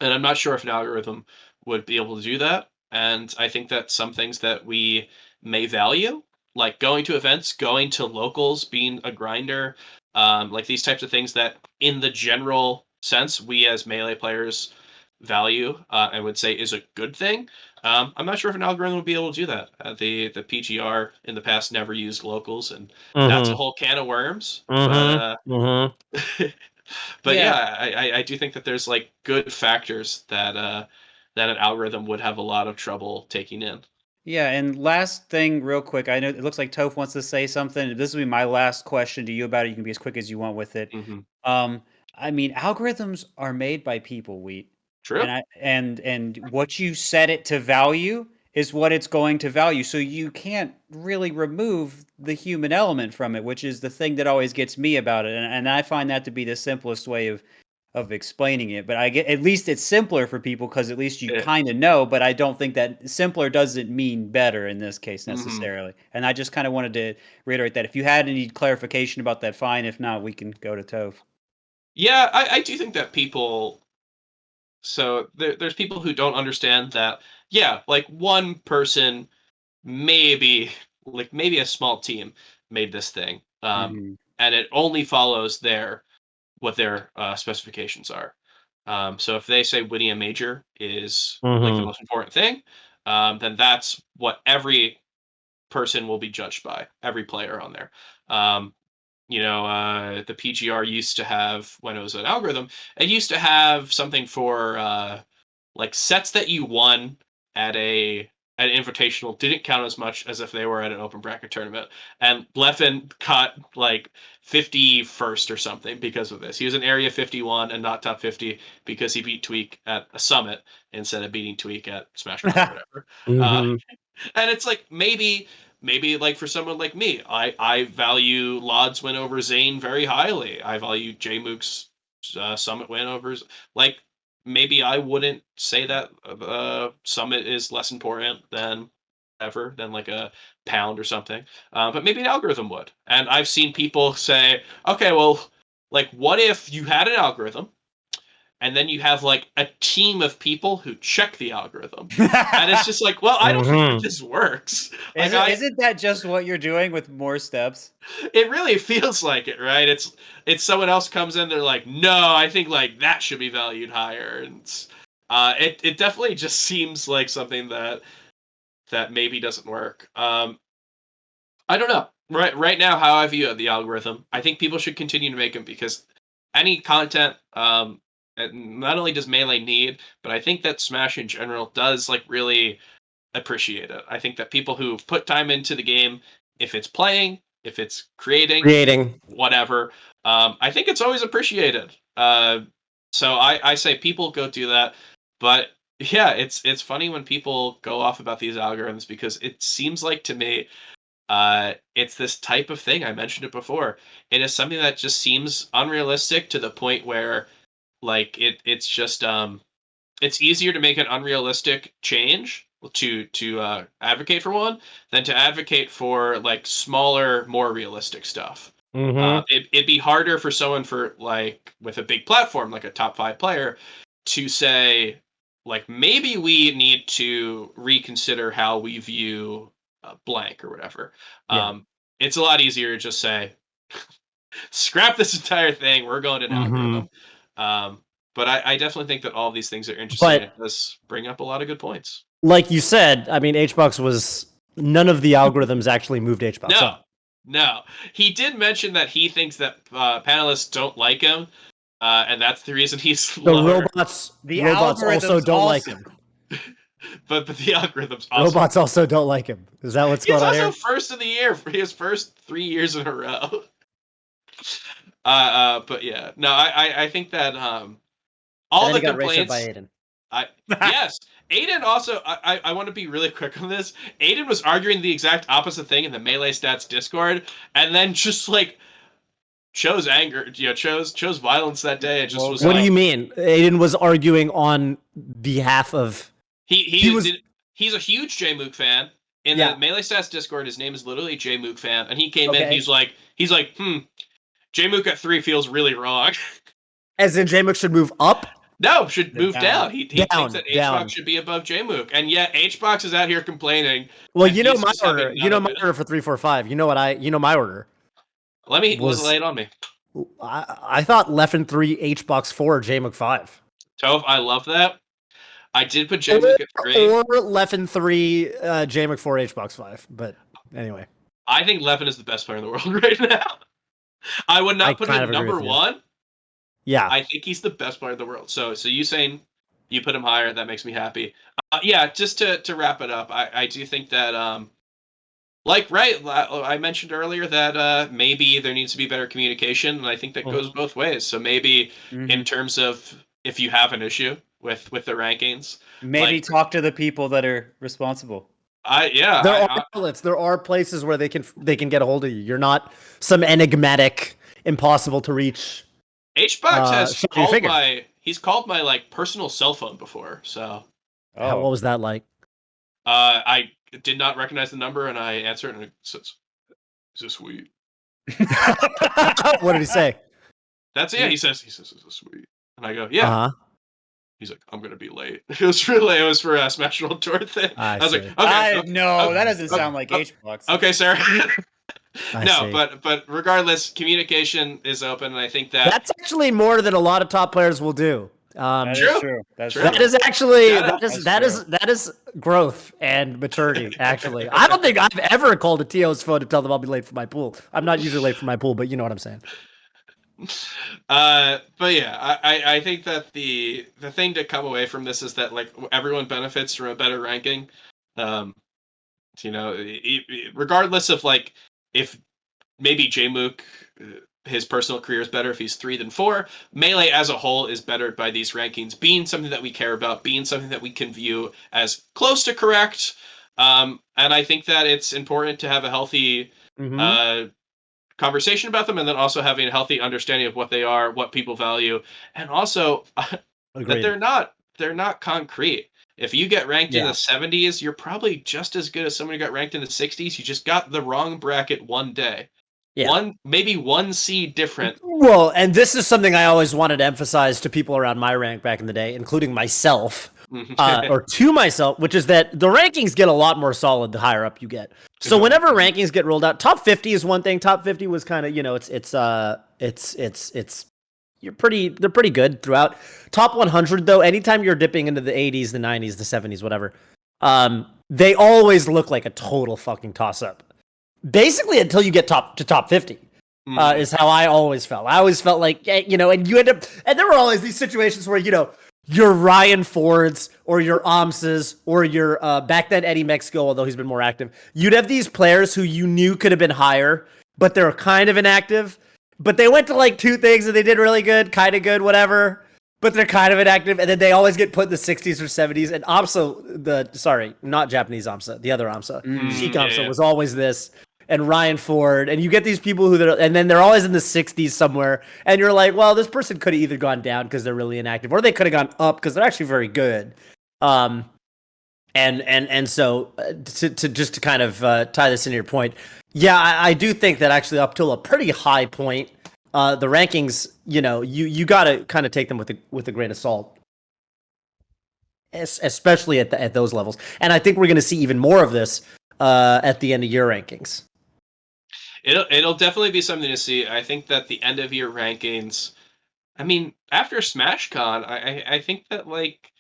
I'm not sure if an algorithm would be able to do that. And I think that some things that we may value, like going to events, going to locals, being a grinder, like these types of things that in the general sense, we as Melee players value and would say is a good thing. I'm not sure if an algorithm would be able to do that. The PGR in the past never used locals, and that's a whole can of worms. But I do think that there's like good factors that an algorithm would have a lot of trouble taking in.
Yeah, and last thing, real quick, I know it looks like Toph wants to say something. This will be my last question to you about it. You can be as quick as you want with it. I mean, algorithms are made by people, Wheat.
True.
And what you set it to value is what it's going to value. So you can't really remove the human element from it, which is the thing that always gets me about it. And I find that to be the simplest way of explaining it. But I get, at least it's simpler for people because at least you kind of know. But I don't think that simpler doesn't mean better in this case necessarily. And I just kind of wanted to reiterate that. If you had any clarification about that, fine. If not, we can go to Toph.
Yeah, I do think that people. So there's people who don't understand that. Yeah, like one person, maybe a small team made this thing, and it only follows what their specifications are. So if they say winning a major is like the most important thing, then that's what every person will be judged by, every player on there. The PGR used to have, when it was an algorithm, it used to have something for like sets that you won at a at Invitational didn't count as much as if they were at an open bracket tournament. And Leffen caught like 51st or something because of this. He was in Area 51 and not top 50 because he beat Tweak at a summit instead of beating Tweak at Smash Bros. Or whatever. And it's like maybe like for someone like me, I value Lod's win over Zane very highly. I value Jmook's summit win over like. Maybe I wouldn't say that Summit is less important than like a Pound or something. But maybe an algorithm would. And I've seen people say, okay, well, like, what if you had an algorithm and then you have like a team of people who check the algorithm? And it's just like, well, I don't think that this works.
Isn't that just what you're doing with more steps?
It really feels like it, right? It's someone else comes in, they're like, no, I think like that should be valued higher. And it definitely just seems like something that maybe doesn't work. I don't know. Right now, how I view the algorithm, I think people should continue to make them because any content, not only does Melee need, but I think that Smash in general does like really appreciate it. I think that people who put time into the game, if it's playing, if it's creating, whatever, I think it's always appreciated. So I say people go do that. But yeah, it's funny when people go off about these algorithms because it seems like to me, it's this type of thing. I mentioned it before. It is something that just seems unrealistic to the point where, like, it's just it's easier to make an unrealistic change to advocate for one than to advocate for like smaller, more realistic stuff. It'd be harder for someone for like with a big platform like a top 5 player to say like maybe we need to reconsider how we view blank or whatever. It's a lot easier to just say scrap this entire thing, we're going to an algorithm. But I definitely think that all of these things are interesting. But it does bring up a lot of good points.
Like you said, I mean, HBox was none of the algorithms actually moved HBox up.
No, he did mention that he thinks that panelists don't like him, and that's the reason he's lower.
Robots also don't like him.
But the algorithms also.
Robots also don't like him. Is that what's going on here?
He's also first of the year for his first 3 years in a row. But yeah, no, I think that all the complaints.
By Aiden.
Yes, Aiden also. I want to be really quick on this. Aiden was arguing the exact opposite thing in the Melee Stats Discord, and then just like chose anger, chose violence that day, and just was.
What do you mean? Aiden was arguing on behalf of.
He's a huge Jmook fan. In the Melee Stats Discord, his name is literally Jmook fan, and he came in. He's like, Jmook at 3 feels really wrong.
As in Jmook should move up.
No, should move down. He thinks that HBox should be above Jmook, and yet HBox is out here complaining.
Well, you know my order. You know my order for 3, 4, 5. You know what you know my order.
Lay it on me.
I thought Leffen 3, HBox 4, Jmook 5.
Toph, I love that. I did put Jmook at 3.
Or Leffen 3, Jmook 4, HBox 5. But anyway,
I think Leffen is the best player in the world right now. I would not put him at number 1.
Yeah,
I think he's the best player in the world. So you saying you put him higher, that makes me happy. Just to wrap it up, I do think that I mentioned earlier that maybe there needs to be better communication, and I think that goes both ways. So maybe in terms of if you have an issue with the rankings,
maybe talk to the people that are responsible.
There are outlets. There are places where they can get a hold of you. You're not some enigmatic, impossible to reach.
HBox has called my like personal cell phone before. So,
what was that like?
I did not recognize the number, and I answered, and it says, "Is this sweet?"
What did he say?
He says, "Is this sweet?" And I go, "Yeah." He's like, "I'm gonna be late." It was really it was for a Smash World Tour thing. I was like, "Okay,
no, that doesn't sound like HBox."
Okay, sir. But regardless, communication is open, and I think that's
actually more than a lot of top players will do.
That's true.
That is actually that is growth and maturity. Actually, I don't think I've ever called a TO's phone to tell them I'll be late for my pool. I'm not usually late for my pool, but you know what I'm saying.
But yeah, I think that the thing to come away from this is that like everyone benefits from a better ranking. You know, regardless of like if maybe Jmook, his personal career is better if he's 3 than 4. Melee as a whole is bettered by these rankings being something that we care about, being something that we can view as close to correct. And I think that it's important to have a healthy conversation about them, and then also having a healthy understanding of what they are, what people value, and also that they're not concrete. If you get ranked in the 70s, you're probably just as good as someone who got ranked in the 60s. You just got the wrong bracket one day. Yeah. Maybe one seed different.
Well, and this is something I always wanted to emphasize to people around my rank back in the day, including myself, or to myself, which is that the rankings get a lot more solid the higher up you get. So whenever rankings get rolled out, top 50 is one thing. Top 50 was kind of, you know, they're pretty good throughout. Top 100 though, anytime you're dipping into the 80s, the 90s, the 70s, whatever, they always look like a total fucking toss up. Basically, until you get top 50, is how I always felt. I always felt like, you know, and you end up, and there were always these situations where, you know, your Ryan Fords or your Amsas or your back then Eddie Mexico, although he's been more active, you'd have these players who you knew could have been higher, but they're kind of inactive. But they went to like 2 things and they did really good, kind of good, whatever. But they're kind of inactive, and then they always get put in the 60s or 70s. And AMSA, not Japanese AMSA, the other AMSA, Sheik AMSA was always this. And Ryan Ford, and you get these people and then they're always in the 60s somewhere, and you're like, well, this person could have either gone down because they're really inactive, or they could have gone up because they're actually very good. And so to kind of tie this into your point, yeah, I do think that actually up till a pretty high point, the rankings, you know, you got to kind of take them with a grain of salt, especially at those levels. And I think we're going to see even more of this at the end of year rankings.
It'll definitely be something to see. I think that the end of year rankings, I mean, after SmashCon, I think that like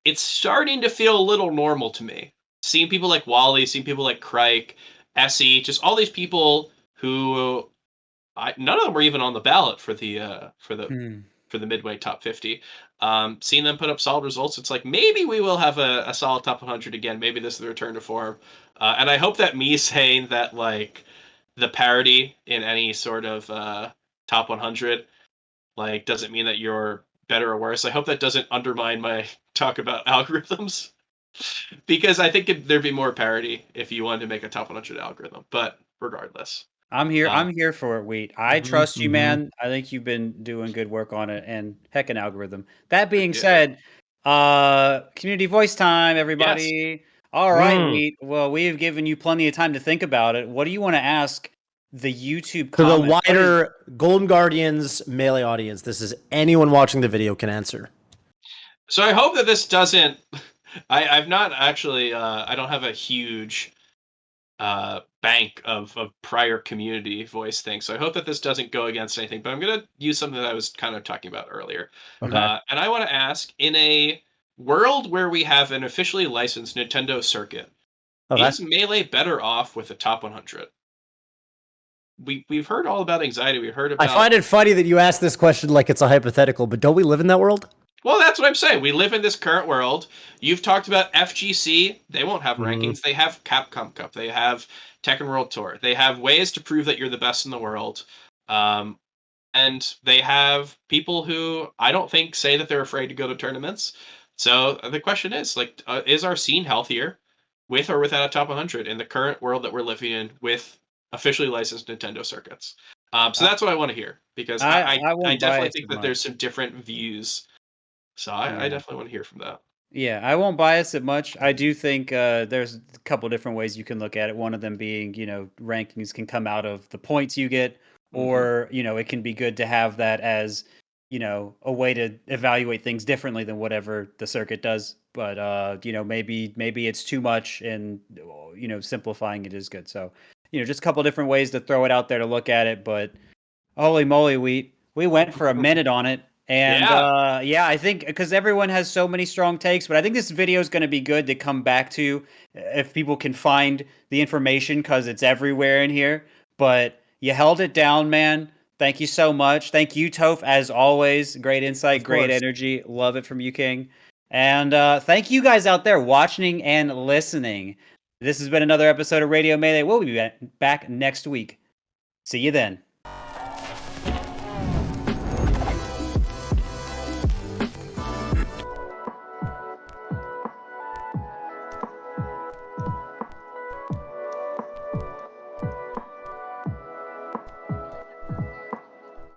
it's starting to feel a little normal to me. Seeing people like Wally, seeing people like Crike, Essie, just all these people who none of them were even on the ballot for the midway top 50. Seeing them put up solid results, it's like maybe we will have a solid top 100 again. Maybe this is the return to form. And I hope that me saying that like the parity in any sort of top 100 like doesn't mean that you're better or worse. I hope that doesn't undermine my talk about algorithms, because I think there'd be more parity if you wanted to make a top 100 algorithm. But regardless,
I'm here for it, Wheat. I trust you, man. I think you've been doing good work on it, and heck, an algorithm. That being said, community voice time, everybody. Yes. All right, Wheat. Well, we've given you plenty of time to think about it. What do you want to ask the YouTube
comment? To the wider Golden Guardians Melee audience, this is anyone watching the video can answer.
So I hope that this doesn't... I've not actually... I don't have a huge bank of prior community voice things, so I hope that this doesn't go against anything, but I'm going to use something that I was kind of talking about earlier. Okay. And I want to ask, in a world where we have an officially licensed Nintendo circuit, is Melee better off with the top 100? We've heard all about anxiety. We heard about...
I find it funny that you asked this question like it's a hypothetical, but don't we live in that world?
Well, that's what I'm saying. We live in this current world. You've talked about FGC. They won't have rankings. They have Capcom Cup. They have Tekken World Tour. They have ways to prove that you're the best in the world. And they have people who I don't think say that they're afraid to go to tournaments. So the question is, like, is our scene healthier with or without a top 100 in the current world that we're living in with officially licensed Nintendo circuits? So that's what I want to hear, because I definitely think that there's some different views. So I definitely want to hear from that.
Yeah, I won't bias it much. I do think there's a couple different ways you can look at it. One of them being, you know, rankings can come out of the points you get, or, you know, it can be good to have that as, you know, a way to evaluate things differently than whatever the circuit does. But, you know, maybe it's too much, and, you know, simplifying it is good. So, you know, just a couple different ways to throw it out there to look at it. But holy moly, we went for a minute on it. And I think because everyone has so many strong takes, but I think this video is going to be good to come back to if people can find the information, because it's everywhere in here. But you held it down, man. Thank you so much. Thank you, Toph, as always. Great insight, great energy. Love it from you, King. And thank you guys out there watching and listening. This has been another episode of Radio Melee. We'll be back next week. See you then.